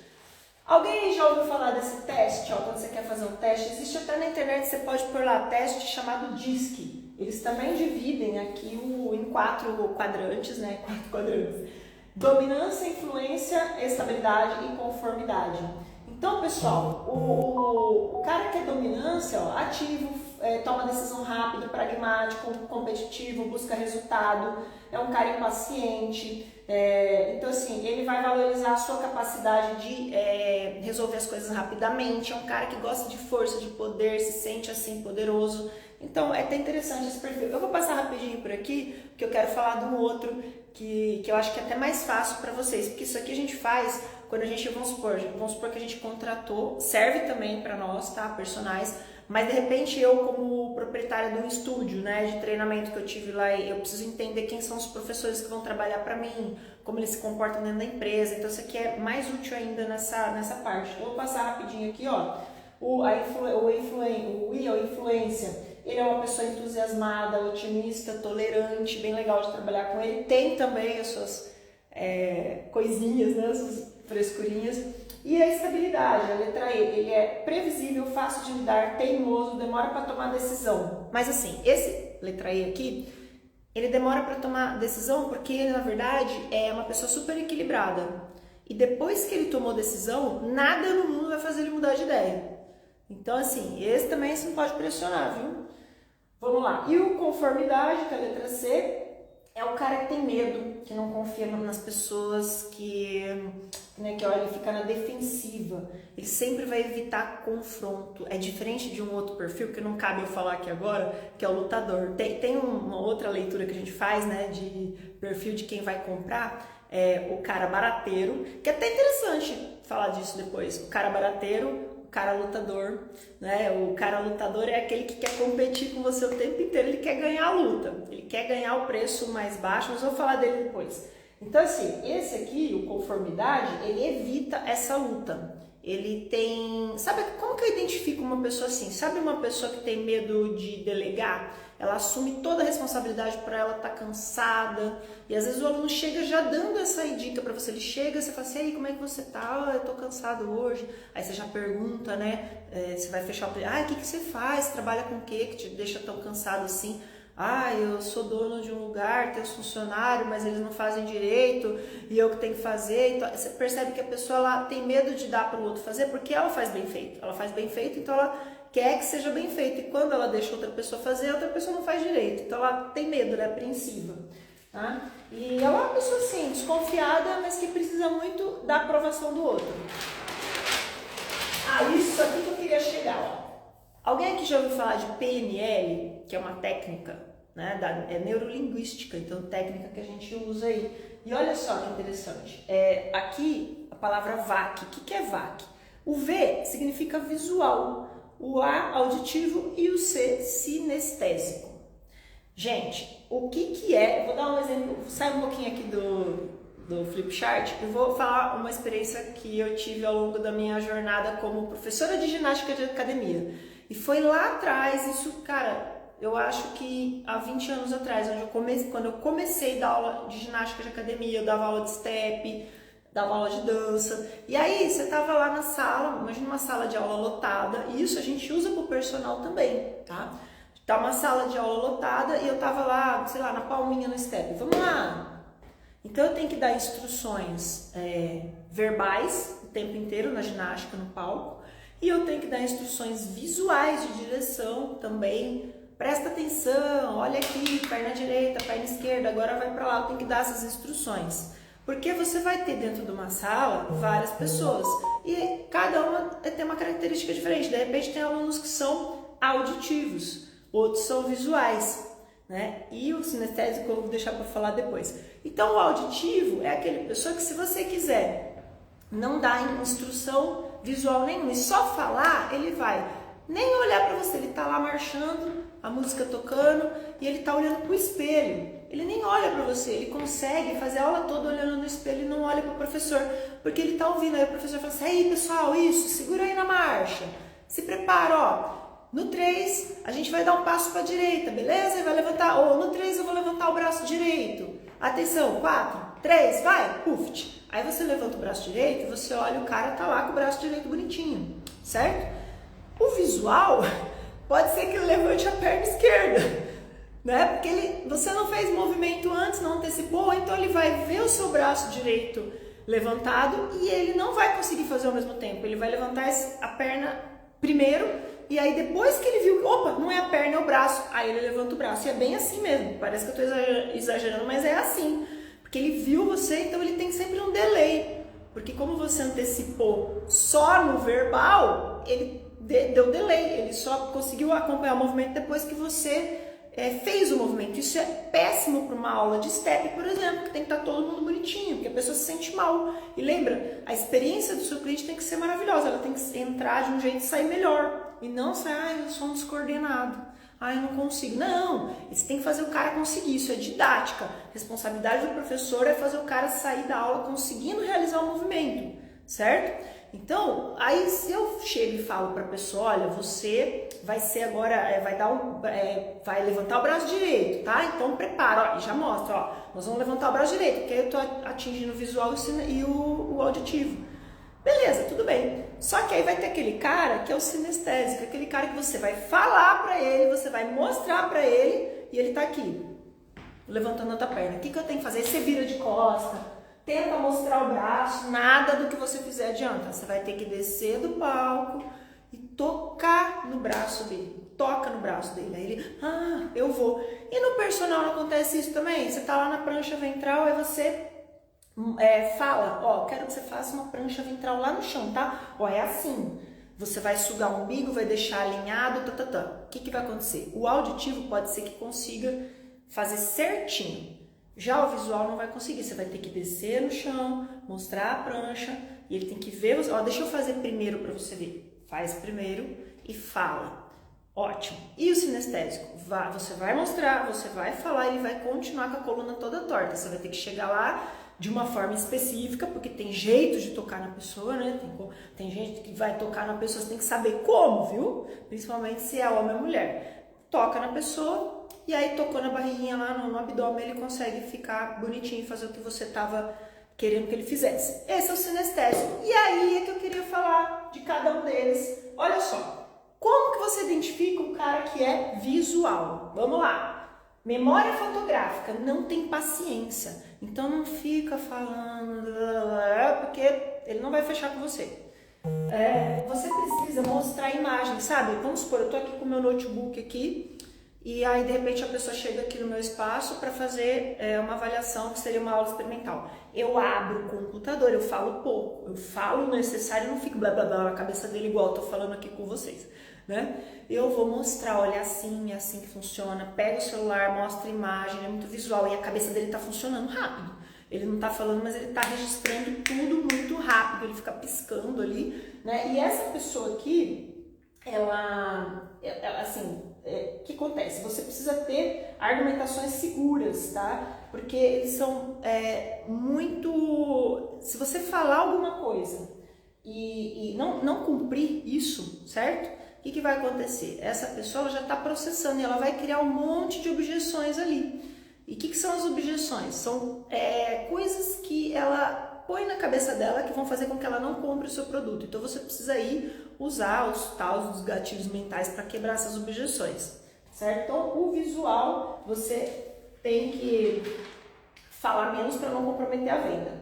S1: Alguém já ouviu falar desse teste, ó, quando você quer fazer um teste? Existe até na internet, você pode pôr lá teste chamado DISC. Eles também dividem aqui em 4 quadrantes, né? 4 quadrantes. Dominância, influência, estabilidade e conformidade. Então, pessoal, o cara que é dominância, ó, ativo, toma decisão rápida, pragmático, competitivo, busca resultado, é um cara impaciente. Então, assim, ele vai valorizar a sua capacidade de resolver as coisas rapidamente, é um cara que gosta de força, de poder, se sente assim poderoso. Então, é até interessante esse perfil. Eu vou passar rapidinho por aqui, porque eu quero falar de um outro que eu acho que é até mais fácil para vocês, porque isso aqui a gente faz quando a gente, vamos supor que a gente contratou, serve também para nós, tá, personagens, mas de repente eu, como proprietária de um estúdio, né, de treinamento que eu tive lá, eu preciso entender quem são os professores que vão trabalhar para mim, como eles se comportam dentro da empresa, então isso aqui é mais útil ainda nessa parte. Então, eu vou passar rapidinho aqui, ó, o I é o influência. Ele é uma pessoa entusiasmada, otimista, tolerante, bem legal de trabalhar com ele. Tem também as suas coisinhas, né, as suas frescurinhas. E a estabilidade, a letra E, ele é previsível, fácil de lidar, teimoso, demora para tomar decisão. Mas assim, esse letra E aqui, ele demora para tomar decisão porque ele, na verdade, é uma pessoa super equilibrada. E depois que ele tomou decisão, nada no mundo vai fazer ele mudar de ideia. Então, assim, esse também você não pode pressionar, viu? Vamos lá. E o conformidade, que é a letra C, é o cara que tem medo, que não confia nas pessoas, que né, que olha, ele fica na defensiva, ele sempre vai evitar confronto. É diferente de um outro perfil, que não cabe eu falar aqui agora, que é o lutador. Tem uma outra leitura que a gente faz, né, de perfil de quem vai comprar, o cara barateiro, que é até interessante falar disso depois. O cara barateiro, o cara lutador, né? O cara lutador é aquele que quer competir com você o tempo inteiro, ele quer ganhar a luta, ele quer ganhar o preço mais baixo, mas eu vou falar dele depois. Então, assim, esse aqui, o conformidade, ele evita essa luta. Ele tem... Sabe como que eu identifico uma pessoa assim? Sabe uma pessoa que tem medo de delegar? Ela assume toda a responsabilidade para ela, tá cansada. E às vezes o aluno chega já dando essa dica para você. Ele chega, você fala assim, aí, como é que você tá? Ah, eu tô cansado hoje. Aí você já pergunta, né? Você vai fechar o... Ah, o que você faz? Você trabalha com o quê que te deixa tão cansado assim? Ah, eu sou dono de um lugar, tenho os funcionários, mas eles não fazem direito e eu que tenho que fazer. Então, você percebe que a pessoa ela tem medo de dar para o outro fazer porque ela faz bem feito. Ela faz bem feito, então ela quer que seja bem feito. E quando ela deixa outra pessoa fazer, a outra pessoa não faz direito. Então ela tem medo, ela é apreensiva. Tá? E ela é uma pessoa assim, desconfiada, mas que precisa muito da aprovação do outro. Ah, isso aqui que eu queria chegar, ó. Alguém aqui já ouviu falar de PNL, que é uma técnica, né, é neurolinguística, então técnica que a gente usa aí. E olha só que interessante, aqui a palavra VAC, o que é VAC? O V significa visual, o A auditivo e o C sinestésico. Gente, o que é, vou dar um exemplo, sai um pouquinho aqui do Flipchart, eu vou falar uma experiência que eu tive ao longo da minha jornada como professora de ginástica de academia. E foi lá atrás, isso, cara, eu acho que há 20 anos atrás, quando eu comecei a dar aula de ginástica de academia, eu dava aula de step, dava aula de dança. E aí, você tava lá na sala, imagina uma sala de aula lotada, e isso a gente usa pro personal também, tá? Tá uma sala de aula lotada e eu tava lá, sei lá, na palminha no step. Vamos lá! Então eu tenho que dar instruções verbais o tempo inteiro na ginástica, no palco. E eu tenho que dar instruções visuais de direção também. Presta atenção, olha aqui, perna direita, perna esquerda, agora vai para lá. Eu tenho que dar essas instruções. Porque você vai ter dentro de uma sala várias pessoas. E cada uma tem uma característica diferente. De repente tem alunos que são auditivos, outros são visuais, né? E o sinestésico eu vou deixar para falar depois. Então o auditivo é aquele pessoa que se você quiser não dá instrução visual nenhuma e só falar, ele vai nem olhar para você, ele tá lá marchando, a música tocando e ele tá olhando pro espelho. Ele nem olha para você, ele consegue fazer a aula toda olhando no espelho e não olha para o professor, porque ele tá ouvindo. Aí o professor fala assim: "Aí, pessoal, isso, segura aí na marcha. Se prepara, ó. No 3, a gente vai dar um passo para a direita, beleza? E vai levantar, ou no 3 eu vou levantar o braço direito. Atenção, 4, 3, vai, puf. Aí você levanta o braço direito e você olha, o cara tá lá com o braço direito bonitinho, certo? O visual pode ser que ele levante a perna esquerda, né? Porque você não fez movimento antes, não antecipou, então ele vai ver o seu braço direito levantado e ele não vai conseguir fazer ao mesmo tempo. Ele vai levantar a perna primeiro e aí depois que ele viu, opa, não é a perna, é o braço, aí ele levanta o braço. E é bem assim mesmo, parece que eu estou exagerando, mas é assim. Porque ele viu você, então ele tem sempre um delay. Porque como você antecipou só no verbal, ele deu delay. Ele só conseguiu acompanhar o movimento depois que você fez o movimento. Isso é péssimo para uma aula de step, por exemplo, que tem que estar todo mundo bonitinho, porque a pessoa se sente mal. E lembra, a experiência do seu cliente tem que ser maravilhosa. Ela tem que entrar de um jeito e sair melhor. E não sair, eu sou um descoordenado. Ah, eu não consigo. Não, você tem que fazer o cara conseguir, isso é didática. A responsabilidade do professor é fazer o cara sair da aula conseguindo realizar o movimento, certo? Então, aí se eu chego e falo para a pessoa, olha, você vai ser agora, vai levantar o braço direito, tá? Então prepara, ó, e já mostra, ó, nós vamos levantar o braço direito, porque aí eu tô atingindo o visual e o auditivo. Beleza, tudo bem. Só que aí vai ter aquele cara que é o sinestésico, aquele cara que você vai falar pra ele, você vai mostrar pra ele e ele tá aqui, levantando a outra perna. O que eu tenho que fazer? Você vira de costa, tenta mostrar o braço, nada do que você fizer adianta. Você vai ter que descer do palco e tocar no braço dele. Toca no braço dele. Aí ele, eu vou. E no personal não acontece isso também? Você tá lá na prancha ventral, aí você fala, ó, quero que você faça uma prancha ventral lá no chão, tá? Ó, é assim. Você vai sugar o umbigo, vai deixar alinhado, O que vai acontecer? O auditivo pode ser que consiga fazer certinho. Já o visual não vai conseguir. Você vai ter que descer no chão, mostrar a prancha, e ele tem que ver. Ó, deixa eu fazer primeiro para você ver. Faz primeiro e fala. Ótimo. E o sinestésico? Você vai mostrar, você vai falar, ele vai continuar com a coluna toda torta. Você vai ter que chegar lá de uma forma específica, porque tem jeito de tocar na pessoa, né? Tem gente que vai tocar na pessoa, você tem que saber como, viu? Principalmente se é homem ou mulher. Toca na pessoa e aí tocou na barriguinha lá no abdômen, ele consegue ficar bonitinho e fazer o que você estava querendo que ele fizesse. Esse é o sinestésico. E aí é que eu queria falar de cada um deles. Olha só, como que você identifica um cara que é visual? Vamos lá. Memória fotográfica, não tem paciência. Então não fica falando, porque ele não vai fechar com você. Você precisa mostrar a imagem, sabe? Vamos supor, eu tô aqui com o meu notebook aqui, e aí de repente a pessoa chega aqui no meu espaço para fazer uma avaliação, que seria uma aula experimental. Eu abro o computador, eu falo pouco, eu falo o necessário, não fico blá blá blá na cabeça dele igual eu tô falando aqui com vocês, né? Eu vou mostrar, olha, é assim que funciona, pega o celular, mostra a imagem, é muito visual, e a cabeça dele tá funcionando rápido. Ele não tá falando, mas ele tá registrando tudo muito rápido, ele fica piscando ali, né? E essa pessoa aqui, o que acontece? Você precisa ter argumentações seguras, tá? Porque eles são muito... Se você falar alguma coisa e não cumprir isso, certo? O que vai acontecer? Essa pessoa já está processando e ela vai criar um monte de objeções ali. E o que são as objeções? São coisas que ela põe na cabeça dela que vão fazer com que ela não compre o seu produto. Então você precisa ir usar os gatilhos mentais para quebrar essas objeções, certo? Então o visual você tem que falar menos para não comprometer a venda,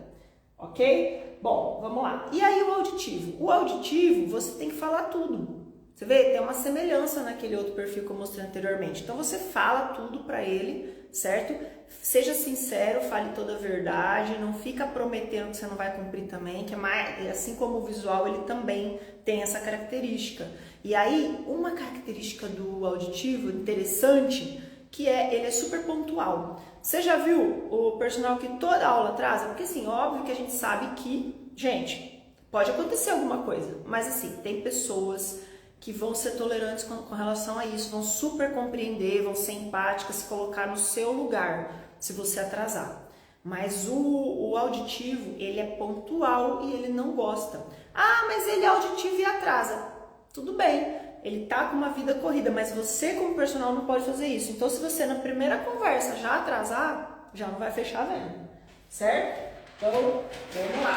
S1: ok? Bom, vamos lá. E aí o auditivo? O auditivo você tem que falar tudo. Você vê? Tem uma semelhança naquele outro perfil que eu mostrei anteriormente. Então você fala tudo para ele, certo? Seja sincero, fale toda a verdade, não fica prometendo que você não vai cumprir também, que é mais, assim como o visual, ele também tem essa característica. E aí, uma característica do auditivo interessante, que ele é super pontual. Você já viu o personal que toda aula atrasa? Porque assim, óbvio que a gente sabe que, gente, pode acontecer alguma coisa, mas assim, tem pessoas que vão ser tolerantes com relação a isso, vão super compreender, vão ser empáticas, se colocar no seu lugar, se você atrasar. Mas o auditivo, ele é pontual e ele não gosta. Ah, mas ele é auditivo e atrasa. Tudo bem, ele tá com uma vida corrida, mas você como personal não pode fazer isso. Então se você na primeira conversa já atrasar, já não vai fechar a venda, certo? Então, vamos lá.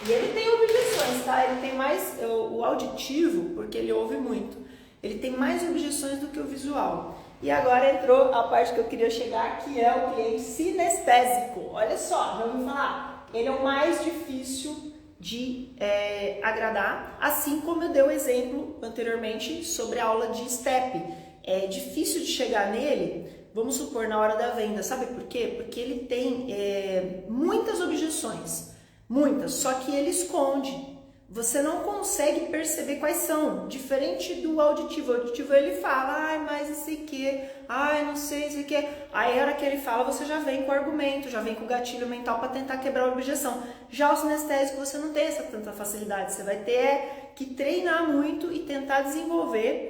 S1: E ele tem objeções, tá? Ele tem mais, o auditivo, porque ele ouve muito, ele tem mais objeções do que o visual. E agora entrou a parte que eu queria chegar, que é o cliente sinestésico. Olha só, já ouviu falar? Ele é o mais difícil de agradar, assim como eu dei o exemplo anteriormente sobre a aula de STEP. É difícil de chegar nele, vamos supor, na hora da venda. Sabe por quê? Porque ele tem muitas objeções. Muitas, só que ele esconde. Você não consegue perceber quais são. Diferente do auditivo. O auditivo ele fala, ai, mas isso aqui, ai, não sei isso aqui. Aí a hora que ele fala, você já vem com o argumento, já vem com o gatilho mental para tentar quebrar a objeção. Já o sinestésico você não tem essa tanta facilidade. Você vai ter que treinar muito e tentar desenvolver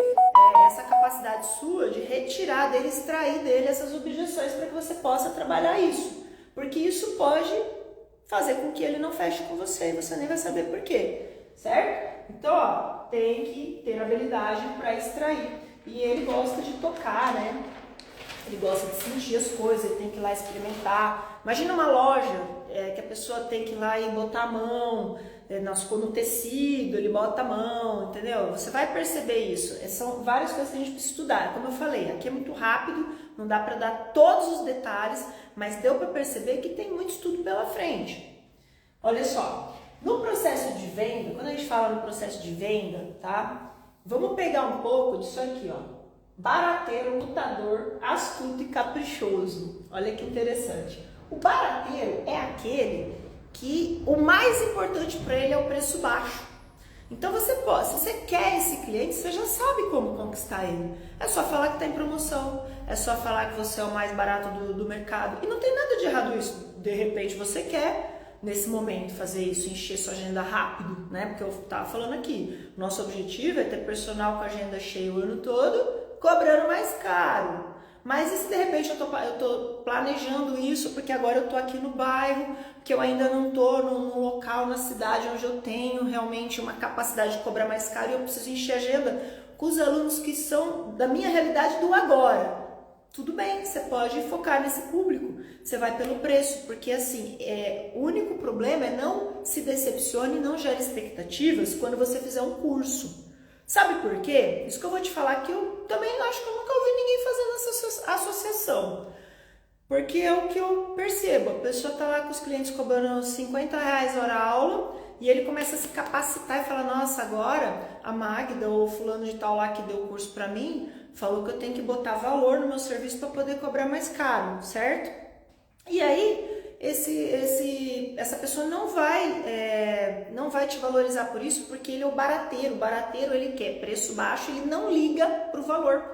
S1: essa capacidade sua de retirar dele, extrair dele essas objeções para que você possa trabalhar isso. Porque isso pode fazer com que ele não feche com você e você nem vai saber por quê, certo? Então, ó, tem que ter habilidade para extrair. E ele gosta de tocar, né? Ele gosta de sentir as coisas, ele tem que ir lá experimentar. Imagina uma loja que a pessoa tem que ir lá e botar a mão no tecido, ele bota a mão, entendeu? Você vai perceber isso. São várias coisas que a gente precisa estudar. Como eu falei, aqui é muito rápido, não dá para dar todos os detalhes, mas deu para perceber que tem muito estudo pela frente. Olha só, no processo de venda, quando a gente fala no processo de venda, tá? Vamos pegar um pouco disso aqui, ó. Barateiro, lutador, astuto e caprichoso. Olha que interessante. O barateiro é aquele que o mais importante para ele é o preço baixo. Então você pode, se você quer esse cliente, você já sabe como conquistar ele. É só falar que está em promoção, é só falar que você é o mais barato do mercado. E não tem nada de errado isso. De repente você quer, nesse momento, fazer isso, encher sua agenda rápido, né? Porque eu estava falando aqui, nosso objetivo é ter personal com a agenda cheia o ano todo, cobrando mais caro. Mas e se de repente eu tô planejando isso porque agora eu tô aqui no bairro, que eu ainda não tô num local na cidade onde eu tenho realmente uma capacidade de cobrar mais caro e eu preciso encher a agenda com os alunos que são da minha realidade do agora. Tudo bem, você pode focar nesse público, você vai pelo preço, porque assim, o único problema é não se decepcione, não gere expectativas quando você fizer um curso. Sabe por quê? Isso que eu vou te falar que eu também acho que eu nunca ouvi ninguém fazendo essa associação. Porque é o que eu percebo, a pessoa está lá com os clientes cobrando R$50 hora aula e ele começa a se capacitar e fala, nossa, agora a Magda ou fulano de tal lá que deu o curso para mim, falou que eu tenho que botar valor no meu serviço para poder cobrar mais caro, certo? E aí, essa pessoa não vai te valorizar por isso, porque ele é o barateiro. O barateiro, ele quer preço baixo, ele não liga para o valor.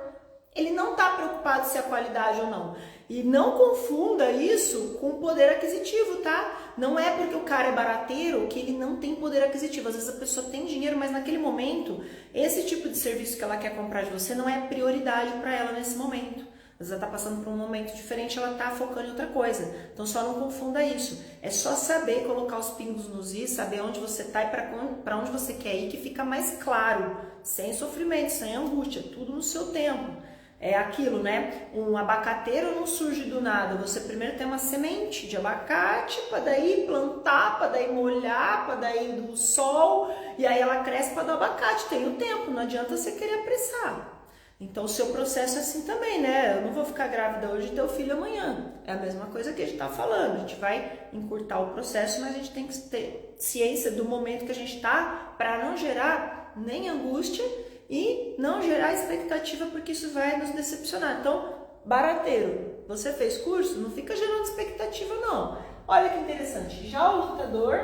S1: Ele não está preocupado se é qualidade ou não. E não confunda isso com poder aquisitivo, tá? Não é porque o cara é barateiro que ele não tem poder aquisitivo. Às vezes a pessoa tem dinheiro, mas naquele momento, esse tipo de serviço que ela quer comprar de você não é prioridade para ela nesse momento. Às vezes ela está passando por um momento diferente, ela está focando em outra coisa. Então só não confunda isso. É só saber colocar os pingos nos is, saber onde você está e para onde você quer ir, que fica mais claro, sem sofrimento, sem angústia, tudo no seu tempo. É aquilo, né? Um abacateiro não surge do nada. Você primeiro tem uma semente de abacate, para daí plantar, para daí molhar, para daí do sol, e aí ela cresce para dar abacate. Tem o tempo, não adianta você querer apressar. Então o seu processo é assim também, né? Eu não vou ficar grávida hoje e ter o filho amanhã. É a mesma coisa que a gente está falando. A gente vai encurtar o processo, mas a gente tem que ter ciência do momento que a gente está para não gerar nem angústia e não gerar expectativa, porque isso vai nos decepcionar. Então, barateiro, você fez curso? Não fica gerando expectativa, não. Olha que interessante. Já o lutador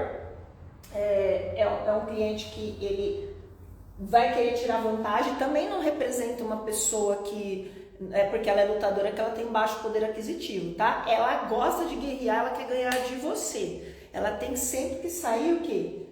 S1: é um cliente que ele vai querer tirar vantagem, também não representa uma pessoa que porque ela é lutadora que ela tem baixo poder aquisitivo, tá? Ela gosta de guerrear, ela quer ganhar de você. Ela tem sempre que sair o quê?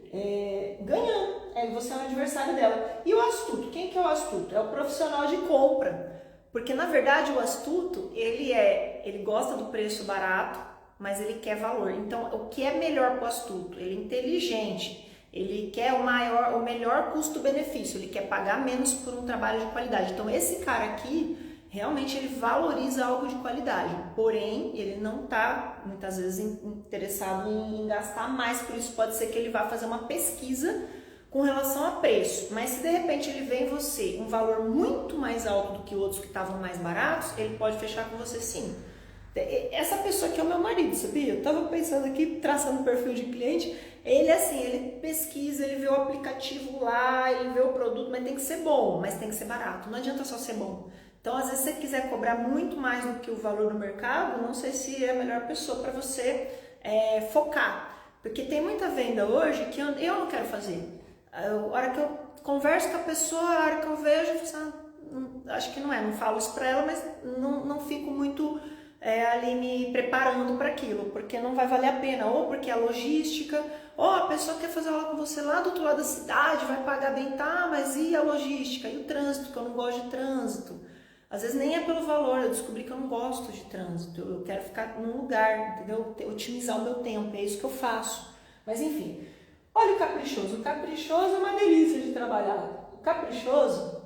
S1: Ganhando. Você é o adversário dela. E o astuto, quem que é o astuto? É o profissional de compra. Porque na verdade o astuto, ele gosta do preço barato, mas ele quer valor. Então, o que é melhor para o astuto? Ele é inteligente. Ele quer o melhor custo-benefício, ele quer pagar menos por um trabalho de qualidade. Então, esse cara aqui, realmente, ele valoriza algo de qualidade. Porém, ele não está, muitas vezes, interessado em gastar mais. Por isso, pode ser que ele vá fazer uma pesquisa com relação a preço. Mas, se de repente ele vê em você um valor muito mais alto do que outros que estavam mais baratos, ele pode fechar com você sim. Essa pessoa aqui é o meu marido, sabia? Eu tava pensando aqui, traçando o perfil de cliente. Ele assim, ele pesquisa, ele vê o aplicativo lá, ele vê o produto, mas tem que ser bom, mas tem que ser barato. Não adianta só ser bom. Então, às vezes, se você quiser cobrar muito mais do que o valor do mercado, não sei se é a melhor pessoa para você focar. Porque tem muita venda hoje que eu não quero fazer. A hora que eu converso com a pessoa, a hora que eu vejo, eu falo, acho que não falo isso para ela, mas não fico muito ali me preparando para aquilo, porque não vai valer a pena, ou porque a logística, ou a pessoa quer fazer aula com você lá do outro lado da cidade, vai pagar bem, tá, mas e a logística? E o trânsito, que eu não gosto de trânsito? Às vezes nem é pelo valor, eu descobri que eu não gosto de trânsito, eu quero ficar num lugar, entendeu? Otimizar o meu tempo, é isso que eu faço. Mas enfim, olha o caprichoso é uma delícia de trabalhar. O caprichoso,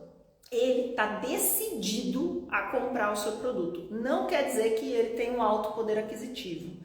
S1: ele está decidido a comprar o seu produto. Não quer dizer que ele tem um alto poder aquisitivo.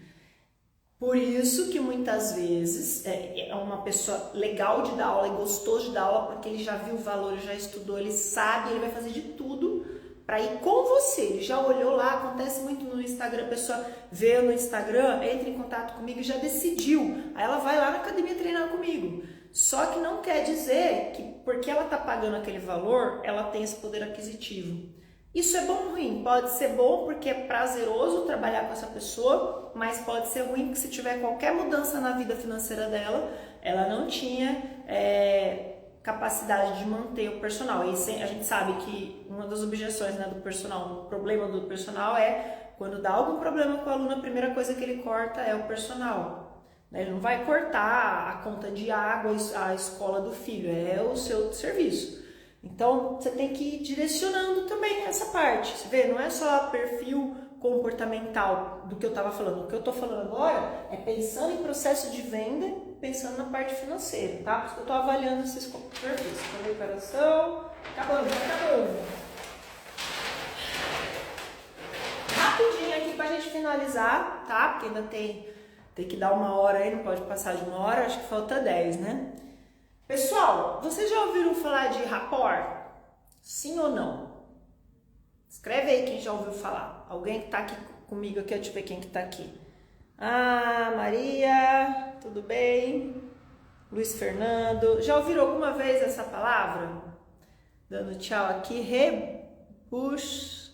S1: Por isso que muitas vezes é uma pessoa legal de dar aula e gostoso de dar aula, porque ele já viu o valor, ele já estudou, ele sabe, ele vai fazer de tudo para ir com você. Ele já olhou lá, acontece muito no Instagram, a pessoa vê no Instagram, entra em contato comigo e já decidiu. Aí ela vai lá na academia treinar comigo. Só que não quer dizer que porque ela está pagando aquele valor, ela tem esse poder aquisitivo. Isso é bom ou ruim? Pode ser bom porque é prazeroso trabalhar com essa pessoa, mas pode ser ruim porque se tiver qualquer mudança na vida financeira dela, ela não tinha capacidade de manter o personal. E a gente sabe que uma das objeções, né, do personal, o problema do personal é quando dá algum problema com o aluno, a primeira coisa que ele corta é o personal. Ele não vai cortar a conta de água, a escola do filho, é o seu serviço. Então, você tem que ir direcionando também essa parte. Você vê, não é só perfil comportamental do que eu estava falando. O que eu estou falando agora é pensando em processo de venda, pensando na parte financeira, tá? Por isso que eu estou avaliando esses perfis. Comunicação, acabando. Rapidinho aqui pra gente finalizar, tá? Porque ainda tem que dar 1 hora aí, não pode passar de 1 hora, acho que falta 10, né? Pessoal, vocês já ouviram falar de rapport? Sim ou não? Escreve aí quem já ouviu falar. Alguém que tá aqui comigo aqui, deixa eu ver quem que tá aqui. Ah, Maria, tudo bem? Luiz Fernando. Já ouviram alguma vez essa palavra? Dando tchau aqui. Rebush.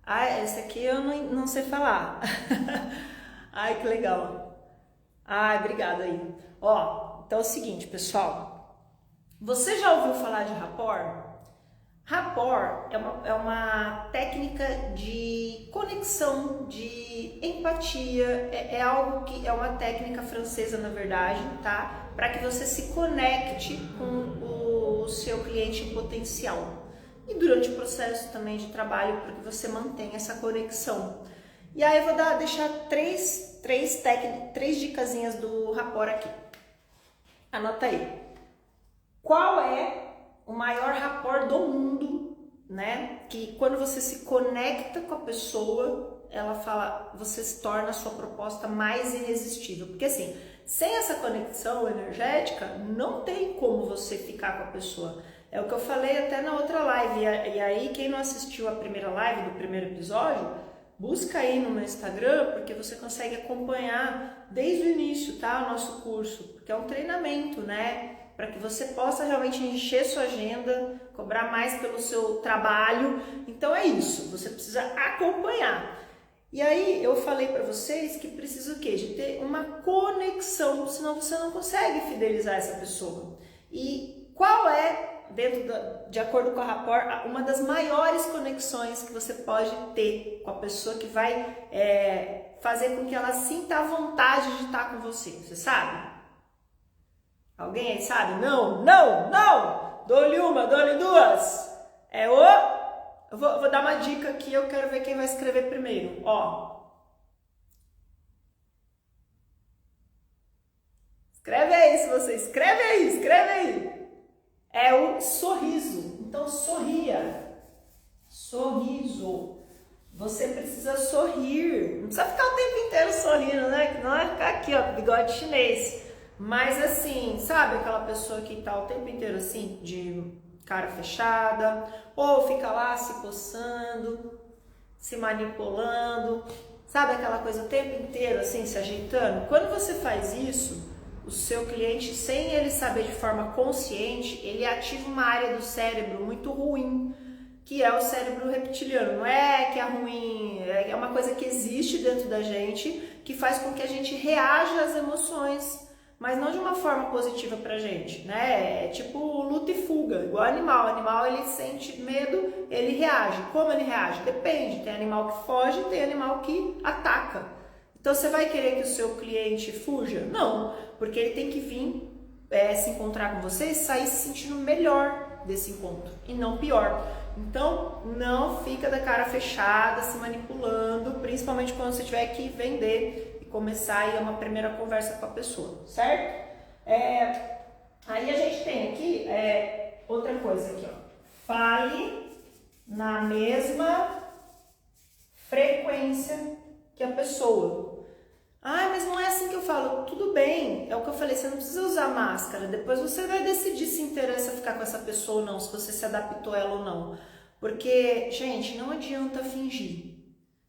S1: Ah, essa aqui eu não sei falar. Ai, que legal. Ai, obrigada aí. Ó, então é o seguinte, pessoal. Você já ouviu falar de rapport? Rapport é uma técnica de conexão, de empatia, é algo que é uma técnica francesa, na verdade, tá? Para que você se conecte com o seu cliente em potencial. E durante o processo também de trabalho, para que você mantenha essa conexão. E aí eu vou deixar três dicasinhas do rapport aqui. Anota aí. Qual é o maior rapport do mundo, né? Que quando você se conecta com a pessoa, ela fala, você se torna a sua proposta mais irresistível. Porque assim, sem essa conexão energética, não tem como você ficar com a pessoa. É o que eu falei até na outra live. E aí, quem não assistiu a primeira live do primeiro episódio, busca aí no meu Instagram, porque você consegue acompanhar desde o início, tá? O nosso curso, porque é um treinamento, né? Para que você possa realmente encher sua agenda, cobrar mais pelo seu trabalho. Então é isso, você precisa acompanhar. E aí eu falei para vocês que precisa o quê? De ter uma conexão, senão você não consegue fidelizar essa pessoa. E qual é, de acordo com a rapport, uma das maiores conexões que você pode ter com a pessoa que vai fazer com que ela sinta a vontade de estar com você? Você sabe? Alguém aí sabe? Não! Dou-lhe uma, dou-lhe duas. Eu vou dar uma dica aqui, eu quero ver quem vai escrever primeiro. Ó. Escreve aí, se você escreve aí. É o sorriso. Então sorria. Sorriso. Você precisa sorrir. Não precisa ficar o tempo inteiro sorrindo, né? Que não é ficar aqui, ó, bigode chinês. Mas assim, sabe aquela pessoa que tá o tempo inteiro assim, de cara fechada, ou fica lá se coçando, se manipulando, sabe aquela coisa o tempo inteiro assim, se ajeitando? Quando você faz isso, o seu cliente, sem ele saber de forma consciente, ele ativa uma área do cérebro muito ruim, que é o cérebro reptiliano. Não é que é ruim, é uma coisa que existe dentro da gente, que faz com que a gente reaja às emoções, mas não de uma forma positiva pra gente, né? É tipo luta e fuga, igual animal. O animal, ele sente medo, ele reage. Como ele reage? Depende. Tem animal que foge, tem animal que ataca. Então, você vai querer que o seu cliente fuja? Não, porque ele tem que vir se encontrar com você e sair se sentindo melhor desse encontro, e não pior. Então, não fica da cara fechada, se manipulando, principalmente quando você tiver que vender, começar aí uma primeira conversa com a pessoa, certo? Aí a gente tem aqui outra coisa aqui, ó. Fale na mesma frequência que a pessoa. Ah, mas não é assim que eu falo. Tudo bem, é o que eu falei, você não precisa usar máscara. Depois você vai decidir se interessa ficar com essa pessoa ou não, se você se adaptou a ela ou não. Porque, gente, não adianta fingir.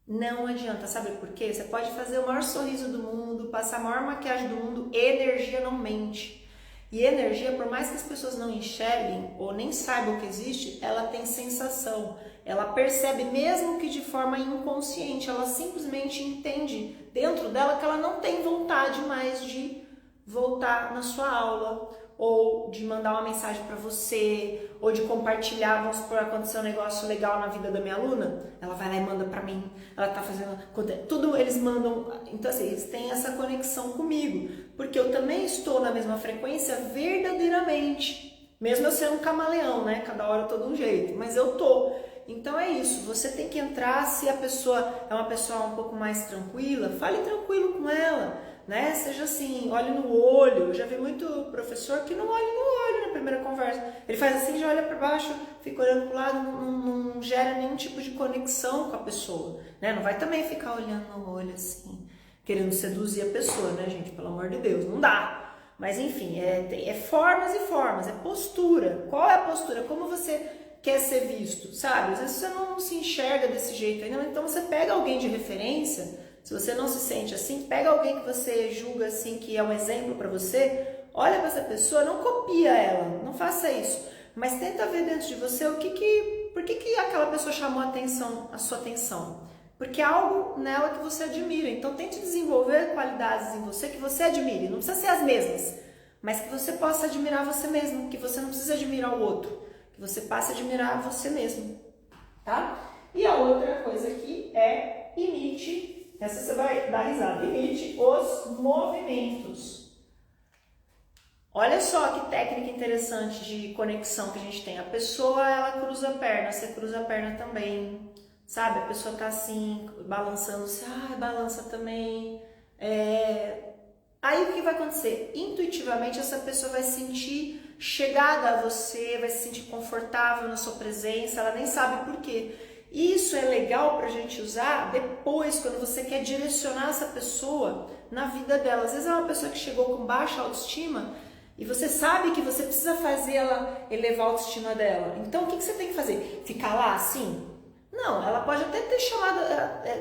S1: Não adianta, sabe por quê? Você pode fazer o maior sorriso do mundo, passar a maior maquiagem do mundo, energia não mente. E energia, por mais que as pessoas não enxerguem ou nem saibam que existe, ela tem sensação. Ela percebe mesmo que de forma inconsciente, ela simplesmente entende dentro dela que ela não tem vontade mais de voltar na sua aula, ou de mandar uma mensagem para você, ou de compartilhar, vamos supor, acontecer um negócio legal na vida da minha aluna, ela vai lá e manda para mim, ela tá fazendo, tudo eles mandam, então assim, eles têm essa conexão comigo, porque eu também estou na mesma frequência verdadeiramente, mesmo eu sendo um camaleão, né, cada hora eu tô de um jeito, mas eu tô. Então é isso, você tem que entrar, se a pessoa é uma pessoa um pouco mais tranquila, fale tranquilo com ela, né? Seja assim, olhe no olho. Eu já vi muito professor que não olha no olho na primeira conversa. Ele faz assim, já olha para baixo, fica olhando para o lado, não gera nenhum tipo de conexão com a pessoa, né? Não vai também ficar olhando no olho assim, querendo seduzir a pessoa, né, gente? Pelo amor de Deus, não dá. Mas enfim, é formas e formas, é postura. Qual é a postura? Como você quer ser visto, sabe? Às vezes você não se enxerga desse jeito ainda, então você pega alguém de referência. Se você não se sente assim, pega alguém que você julga assim que é um exemplo para você, olha para essa pessoa, não copia ela, não faça isso, mas tenta ver dentro de você por que aquela pessoa chamou a sua atenção. Porque é algo nela que você admira. Então tente desenvolver qualidades em você que você admire, não precisa ser as mesmas, mas que você possa admirar você mesmo, que você não precisa admirar o outro, que você passe a admirar você mesmo, tá? E a outra coisa aqui é imite. Essa você vai dar risada. Imite os movimentos. Olha só que técnica interessante de conexão que a gente tem. A pessoa, ela cruza a perna, você cruza a perna também. Sabe? A pessoa tá assim, balançando, você balança também. Aí o que vai acontecer? Intuitivamente essa pessoa vai se sentir chegada a você, vai se sentir confortável na sua presença, ela nem sabe por quê. Isso é legal pra gente usar depois, quando você quer direcionar essa pessoa na vida dela. Às vezes é uma pessoa que chegou com baixa autoestima e você sabe que você precisa fazer ela elevar a autoestima dela. Então o que você tem que fazer? Ficar lá assim? Não, ela pode até ter chamado,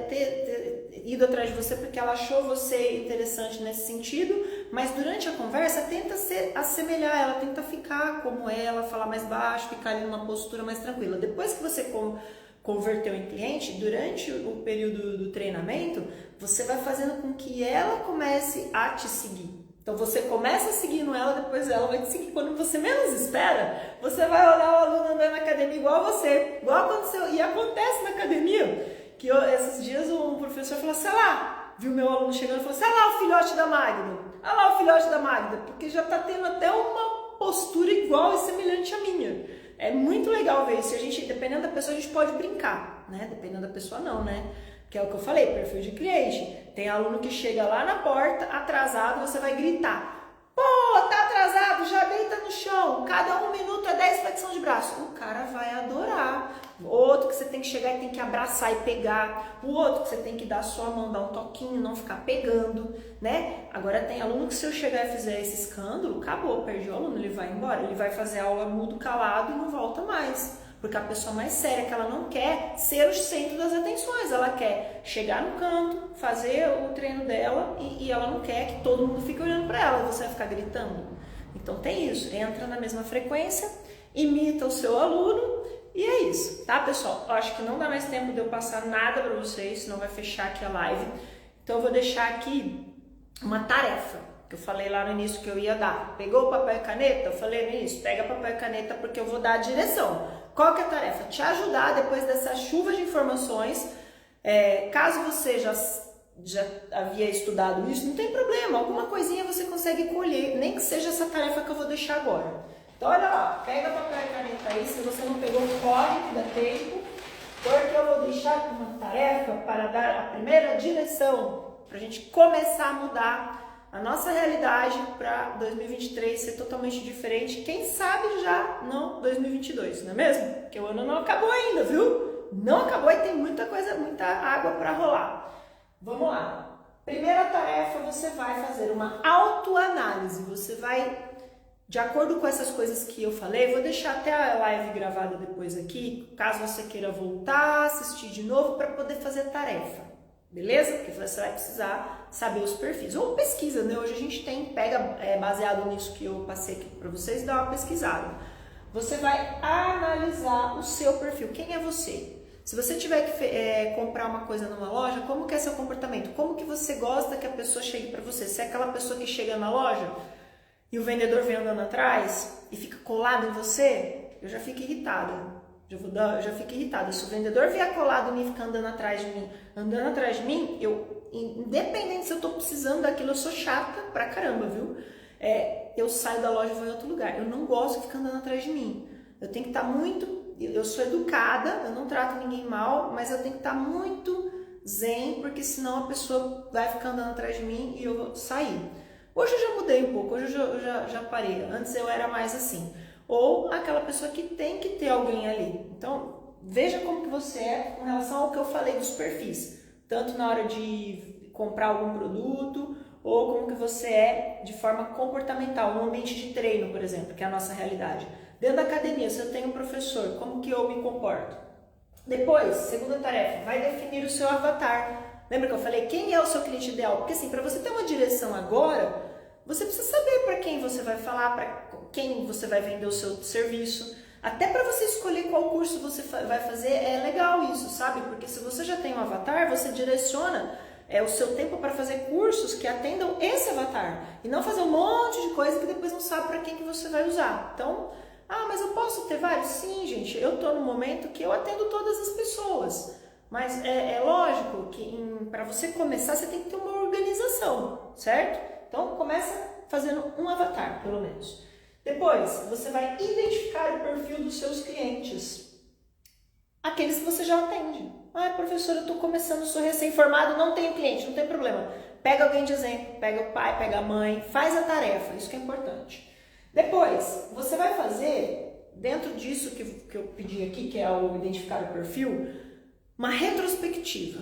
S1: ter ido atrás de você porque ela achou você interessante nesse sentido, mas durante a conversa tenta se assemelhar ela, tenta ficar como ela, falar mais baixo, ficar ali numa postura mais tranquila. Depois que você converteu em cliente, durante o período do treinamento, você vai fazendo com que ela comece a te seguir. Então você começa seguindo ela, depois ela vai te seguir. Quando você menos espera, você vai olhar o aluno andando na academia igual a você, igual aconteceu. E acontece na academia, que esses dias um professor falou assim, lá, viu meu aluno chegando e falou assim, lá o filhote da Magda, lá o filhote da Magda, porque já tá tendo até uma postura igual e semelhante à minha. É muito legal ver isso. A gente, dependendo da pessoa, a gente pode brincar, né? Dependendo da pessoa, não, né? Que é o que eu falei, perfil de cliente. Tem aluno que chega lá na porta, atrasado, você vai gritar. Pô, tá atrasado, já deita no chão. Cada 1 minuto é 10 flexão de braço. O cara vai adorar. Outro que você tem que chegar e tem que abraçar e pegar. O outro que você tem que dar só a mão, dar um toquinho, não ficar pegando, né? Agora tem aluno que se eu chegar e fizer esse escândalo, acabou, perdi o aluno, ele vai embora. Ele vai fazer a aula mudo, calado e não volta mais. Porque a pessoa mais séria, que ela não quer ser o centro das atenções, ela quer chegar no canto, fazer o treino dela e ela não quer que todo mundo fique olhando para ela, você vai ficar gritando. Então tem isso, entra na mesma frequência, imita o seu aluno e é isso, tá, pessoal? Eu acho que não dá mais tempo de eu passar nada para vocês, senão vai fechar aqui a live. Então eu vou deixar aqui uma tarefa que eu falei lá no início que eu ia dar. Pegou o papel e caneta? Eu falei no início, pega papel e caneta porque eu vou dar a direção. Qual que é a tarefa? Te ajudar depois dessa chuva de informações. Caso você já havia estudado isso, não tem problema, alguma coisinha você consegue colher, nem que seja essa tarefa que eu vou deixar agora. Então olha lá, pega papel e caneta aí, se você não pegou, corre que dá tempo, porque eu vou deixar uma tarefa para dar a primeira direção, para a gente começar a mudar a nossa realidade para 2023 ser totalmente diferente, quem sabe já não 2022, não é mesmo? Porque o ano não acabou ainda, viu? Não acabou e tem muita coisa, muita água para rolar. Vamos lá. Primeira tarefa, você vai fazer uma autoanálise. Você vai, de acordo com essas coisas que eu falei, vou deixar até a live gravada depois aqui, caso você queira voltar, assistir de novo para poder fazer tarefa. beleza? Porque você vai precisar saber os perfis. Ou pesquisa, né? Hoje a gente pega baseado nisso que eu passei aqui para vocês, dá uma pesquisada. Você vai analisar o seu perfil. Quem é você? Se você tiver que comprar uma coisa numa loja, como que é seu comportamento? Como que você gosta que a pessoa chegue para você? Se é aquela pessoa que chega na loja e o vendedor vem andando atrás e fica colado em você, eu já fico irritada. Eu já fico irritada. Se o vendedor vier colado em mim e ficar andando atrás de mim, eu, independente se eu estou precisando daquilo, eu sou chata pra caramba, viu? Eu saio da loja e vou em outro lugar. Eu não gosto de ficar andando atrás de mim. Eu tenho que estar muito... Eu sou educada, eu não trato ninguém mal, mas eu tenho que estar muito zen, porque senão a pessoa vai ficar andando atrás de mim e eu vou sair. Hoje eu já mudei um pouco, hoje eu já parei. Antes eu era mais assim. Ou aquela pessoa que tem que ter alguém ali. Então, veja como que você é com relação ao que eu falei dos perfis. Tanto na hora de comprar algum produto, ou como que você é de forma comportamental, no ambiente de treino, por exemplo, que é a nossa realidade. Dentro da academia, se eu tenho um professor, como que eu me comporto? Depois, segunda tarefa, vai definir o seu avatar. Lembra que eu falei quem é o seu cliente ideal? Porque assim, para você ter uma direção agora, você precisa saber para quem você vai falar, para quem você vai vender o seu serviço. Até para você escolher qual curso você vai fazer, é legal isso, sabe? Porque se você já tem um avatar, você direciona o seu tempo para fazer cursos que atendam esse avatar. E não fazer um monte de coisa que depois não sabe para quem que você vai usar. Então, mas eu posso ter vários? Sim, gente, eu estou no momento que eu atendo todas as pessoas. Mas é lógico que para você começar, você tem que ter uma organização, certo? Então, começa fazendo um avatar, pelo menos. Depois, você vai identificar o perfil dos seus clientes. Aqueles que você já atende. Professora, eu estou começando, sou recém-formado, não tenho cliente, não tem problema. Pega alguém de exemplo, pega o pai, pega a mãe, faz a tarefa, isso que é importante. Depois, você vai fazer, dentro disso que eu pedi aqui, que é o identificar o perfil, uma retrospectiva.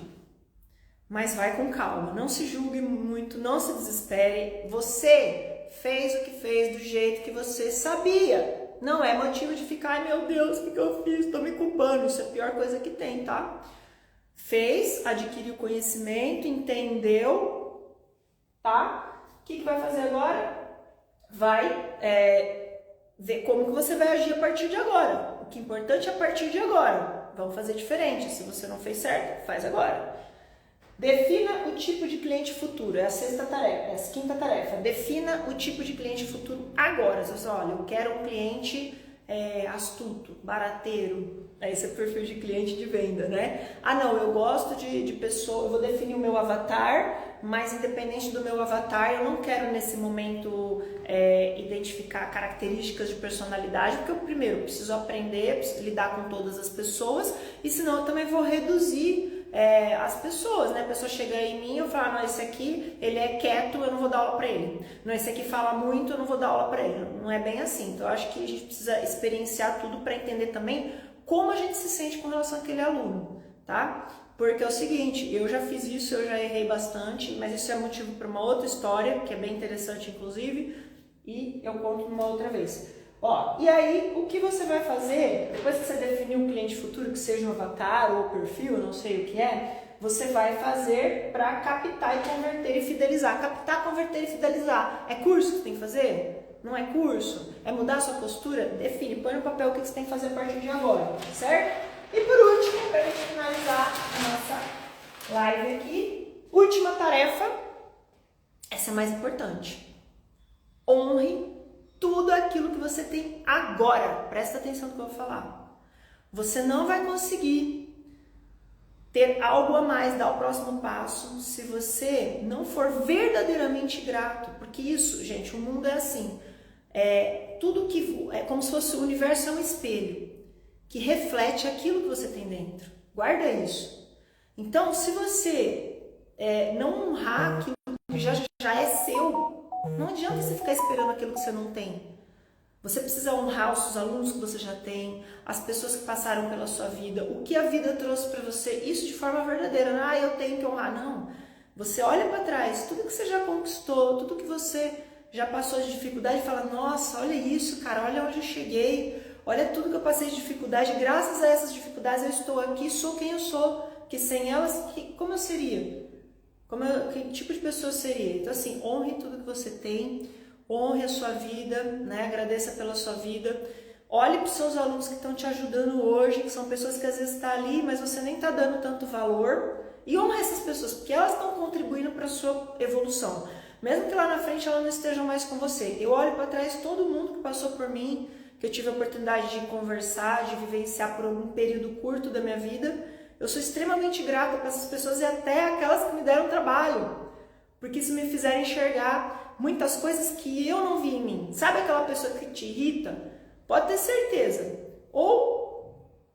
S1: Mas vai com calma, não se julgue muito, não se desespere. Você fez o que fez do jeito que você sabia. Não é motivo de ficar, ai meu Deus, o que eu fiz? Estou me culpando. Isso é a pior coisa que tem, tá? Fez, adquiriu conhecimento, entendeu, tá? O que vai fazer agora? Vai ver como que você vai agir a partir de agora. O que é importante é a partir de agora. Vamos fazer diferente. Se você não fez certo, faz agora. Defina o tipo de cliente futuro. É a sexta tarefa, é a quinta tarefa. Defina o tipo de cliente futuro agora. Você fala, olha, eu quero um cliente astuto, barateiro. Esse é o perfil de cliente de venda, né? Não, eu gosto de pessoa, eu vou definir o meu avatar, mas independente do meu avatar, eu não quero nesse momento identificar características de personalidade, porque eu primeiro preciso aprender, preciso lidar com todas as pessoas, e senão eu também vou reduzir as pessoas, né? A pessoa chega em mim e eu falo, não, esse aqui, ele é quieto, eu não vou dar aula pra ele. Não, esse aqui fala muito, eu não vou dar aula pra ele. Não é bem assim. Então, eu acho que a gente precisa experienciar tudo para entender também como a gente se sente com relação àquele aluno, tá? Porque é o seguinte, eu já fiz isso, eu já errei bastante, mas isso é motivo para uma outra história, que é bem interessante, inclusive, e eu conto numa outra vez. E aí, o que você vai fazer, depois que você definiu o cliente futuro, que seja um avatar ou perfil, não sei o que é, você vai fazer para captar e converter e fidelizar. Captar, converter e fidelizar. É curso que você tem que fazer? Não é curso? É mudar a sua postura? Define, põe no papel o que você tem que fazer a partir de agora, certo? E por último, para a gente finalizar a nossa live aqui, última tarefa, essa é mais importante. Honre tudo aquilo que você tem agora. Presta atenção no que eu vou falar. Você não vai conseguir ter algo a mais, dar o próximo passo, se você não for verdadeiramente grato. Porque isso, gente, o mundo é assim. Tudo que é como se fosse o universo é um espelho que reflete aquilo que você tem dentro. Guarda isso. Então, se você não honrar aquilo que já é seu, não adianta você ficar esperando aquilo que você não tem. Você precisa honrar os seus alunos que você já tem, as pessoas que passaram pela sua vida, o que a vida trouxe para você, isso de forma verdadeira. Eu tenho que honrar. Não. Você olha para trás, tudo que você já conquistou, tudo que você já passou de dificuldade e fala, nossa, olha isso, cara, olha onde eu cheguei, olha tudo que eu passei de dificuldade, graças a essas dificuldades eu estou aqui, sou quem eu sou, que sem elas, como eu seria? Que tipo de pessoa seria? Então assim, honre tudo que você tem, honre a sua vida, né? Agradeça pela sua vida. Olhe para os seus alunos que estão te ajudando hoje, que são pessoas que às vezes estão ali, mas você nem está dando tanto valor. E honre essas pessoas, porque elas estão contribuindo para a sua evolução. Mesmo que lá na frente elas não estejam mais com você. Eu olho para trás todo mundo que passou por mim, que eu tive a oportunidade de conversar, de vivenciar por um período curto da minha vida. Eu sou extremamente grata para essas pessoas e até aquelas que me deram trabalho. Porque isso me fizeram enxergar muitas coisas que eu não vi em mim. Sabe aquela pessoa que te irrita? Pode ter certeza. Ou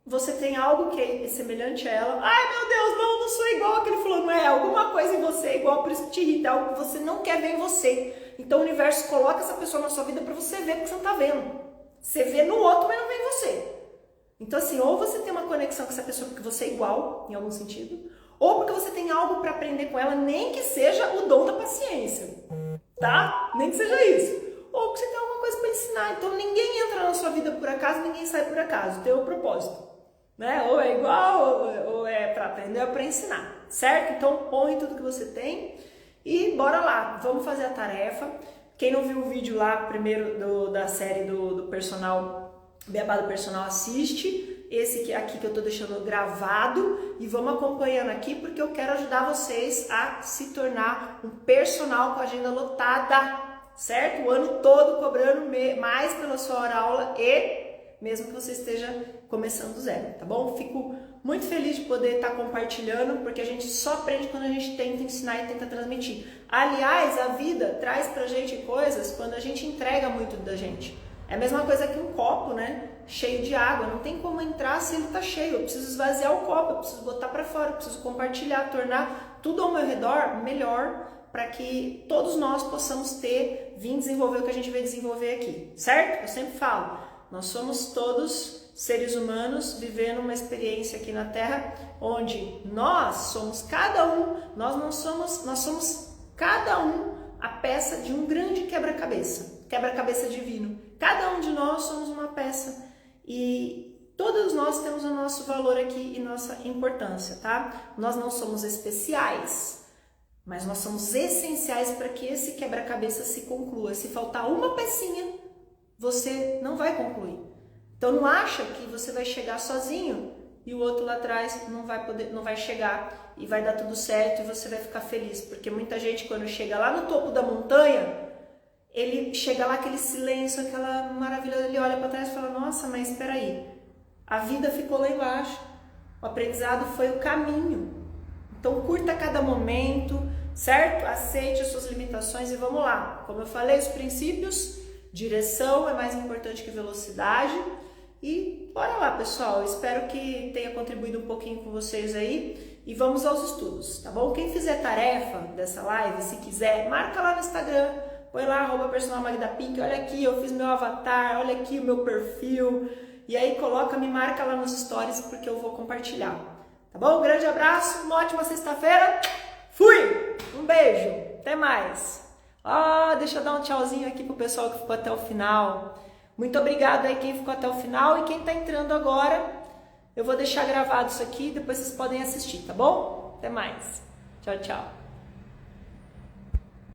S1: você tem algo que é semelhante a ela. Ai meu Deus, não sou igual aquele fulano. Não é, alguma coisa em você é igual, por isso que te irrita. Algo que você não quer ver em você. Então o universo coloca essa pessoa na sua vida para você ver, porque você não tá vendo. Você vê no outro, mas não vê em você. Então assim, ou você tem uma conexão com essa pessoa porque você é igual, em algum sentido, ou porque você tem algo para aprender com ela, nem que seja o dom da paciência, tá? Nem que seja isso. Ou porque você tem alguma coisa para ensinar. Então ninguém entra na sua vida por acaso, ninguém sai por acaso, tem o propósito, né? Ou é igual, ou é para aprender, ou é para ensinar, certo? Então honre tudo que você tem e bora lá, vamos fazer a tarefa. Quem não viu o vídeo lá primeiro da série do personal, Beabá do Personal, assiste esse aqui que eu tô deixando gravado e vamos acompanhando aqui porque eu quero ajudar vocês a se tornar um personal com a agenda lotada, certo? O ano todo cobrando mais pela sua hora aula e mesmo que você esteja começando do zero, tá bom? Fico muito feliz de poder estar compartilhando, porque a gente só aprende quando a gente tenta ensinar e tenta transmitir. Aliás, a vida traz pra gente coisas quando a gente entrega muito da gente. É a mesma coisa que um copo, né? Cheio de água. Não tem como entrar se ele tá cheio. Eu preciso esvaziar o copo, eu preciso botar para fora, eu preciso compartilhar, tornar tudo ao meu redor melhor para que todos nós possamos vir desenvolver o que a gente veio desenvolver aqui, certo? Eu sempre falo, nós somos todos seres humanos vivendo uma experiência aqui na Terra onde nós somos cada um, nós somos cada um a peça de um grande quebra-cabeça divino. Cada um de nós somos uma peça e todos nós temos o nosso valor aqui e nossa importância, tá? Nós não somos especiais, mas nós somos essenciais para que esse quebra-cabeça se conclua. Se faltar uma pecinha, você não vai concluir. Então não acha que você vai chegar sozinho e o outro lá atrás não vai chegar e vai dar tudo certo e você vai ficar feliz, porque muita gente quando chega lá no topo da montanha, ele chega lá, aquele silêncio, aquela maravilha, ele olha para trás e fala, nossa, mas espera aí, a vida ficou lá embaixo, o aprendizado foi o caminho. Então curta cada momento, certo? Aceite as suas limitações e vamos lá. Como eu falei, os princípios, direção é mais importante que velocidade. E bora lá, pessoal, eu espero que tenha contribuído um pouquinho com vocês aí e vamos aos estudos, tá bom? Quem fizer tarefa dessa live, se quiser, marca lá no Instagram, põe lá @personalmagdapink, olha aqui, eu fiz meu avatar, olha aqui o meu perfil, e aí me marca lá nos stories porque eu vou compartilhar, tá bom? Um grande abraço, uma ótima sexta-feira, fui! Um beijo, até mais! Deixa eu dar um tchauzinho aqui pro pessoal que ficou até o final. Muito obrigada aí quem ficou até o final e quem está entrando agora, eu vou deixar gravado isso aqui, depois vocês podem assistir, tá bom? Até mais. Tchau, tchau.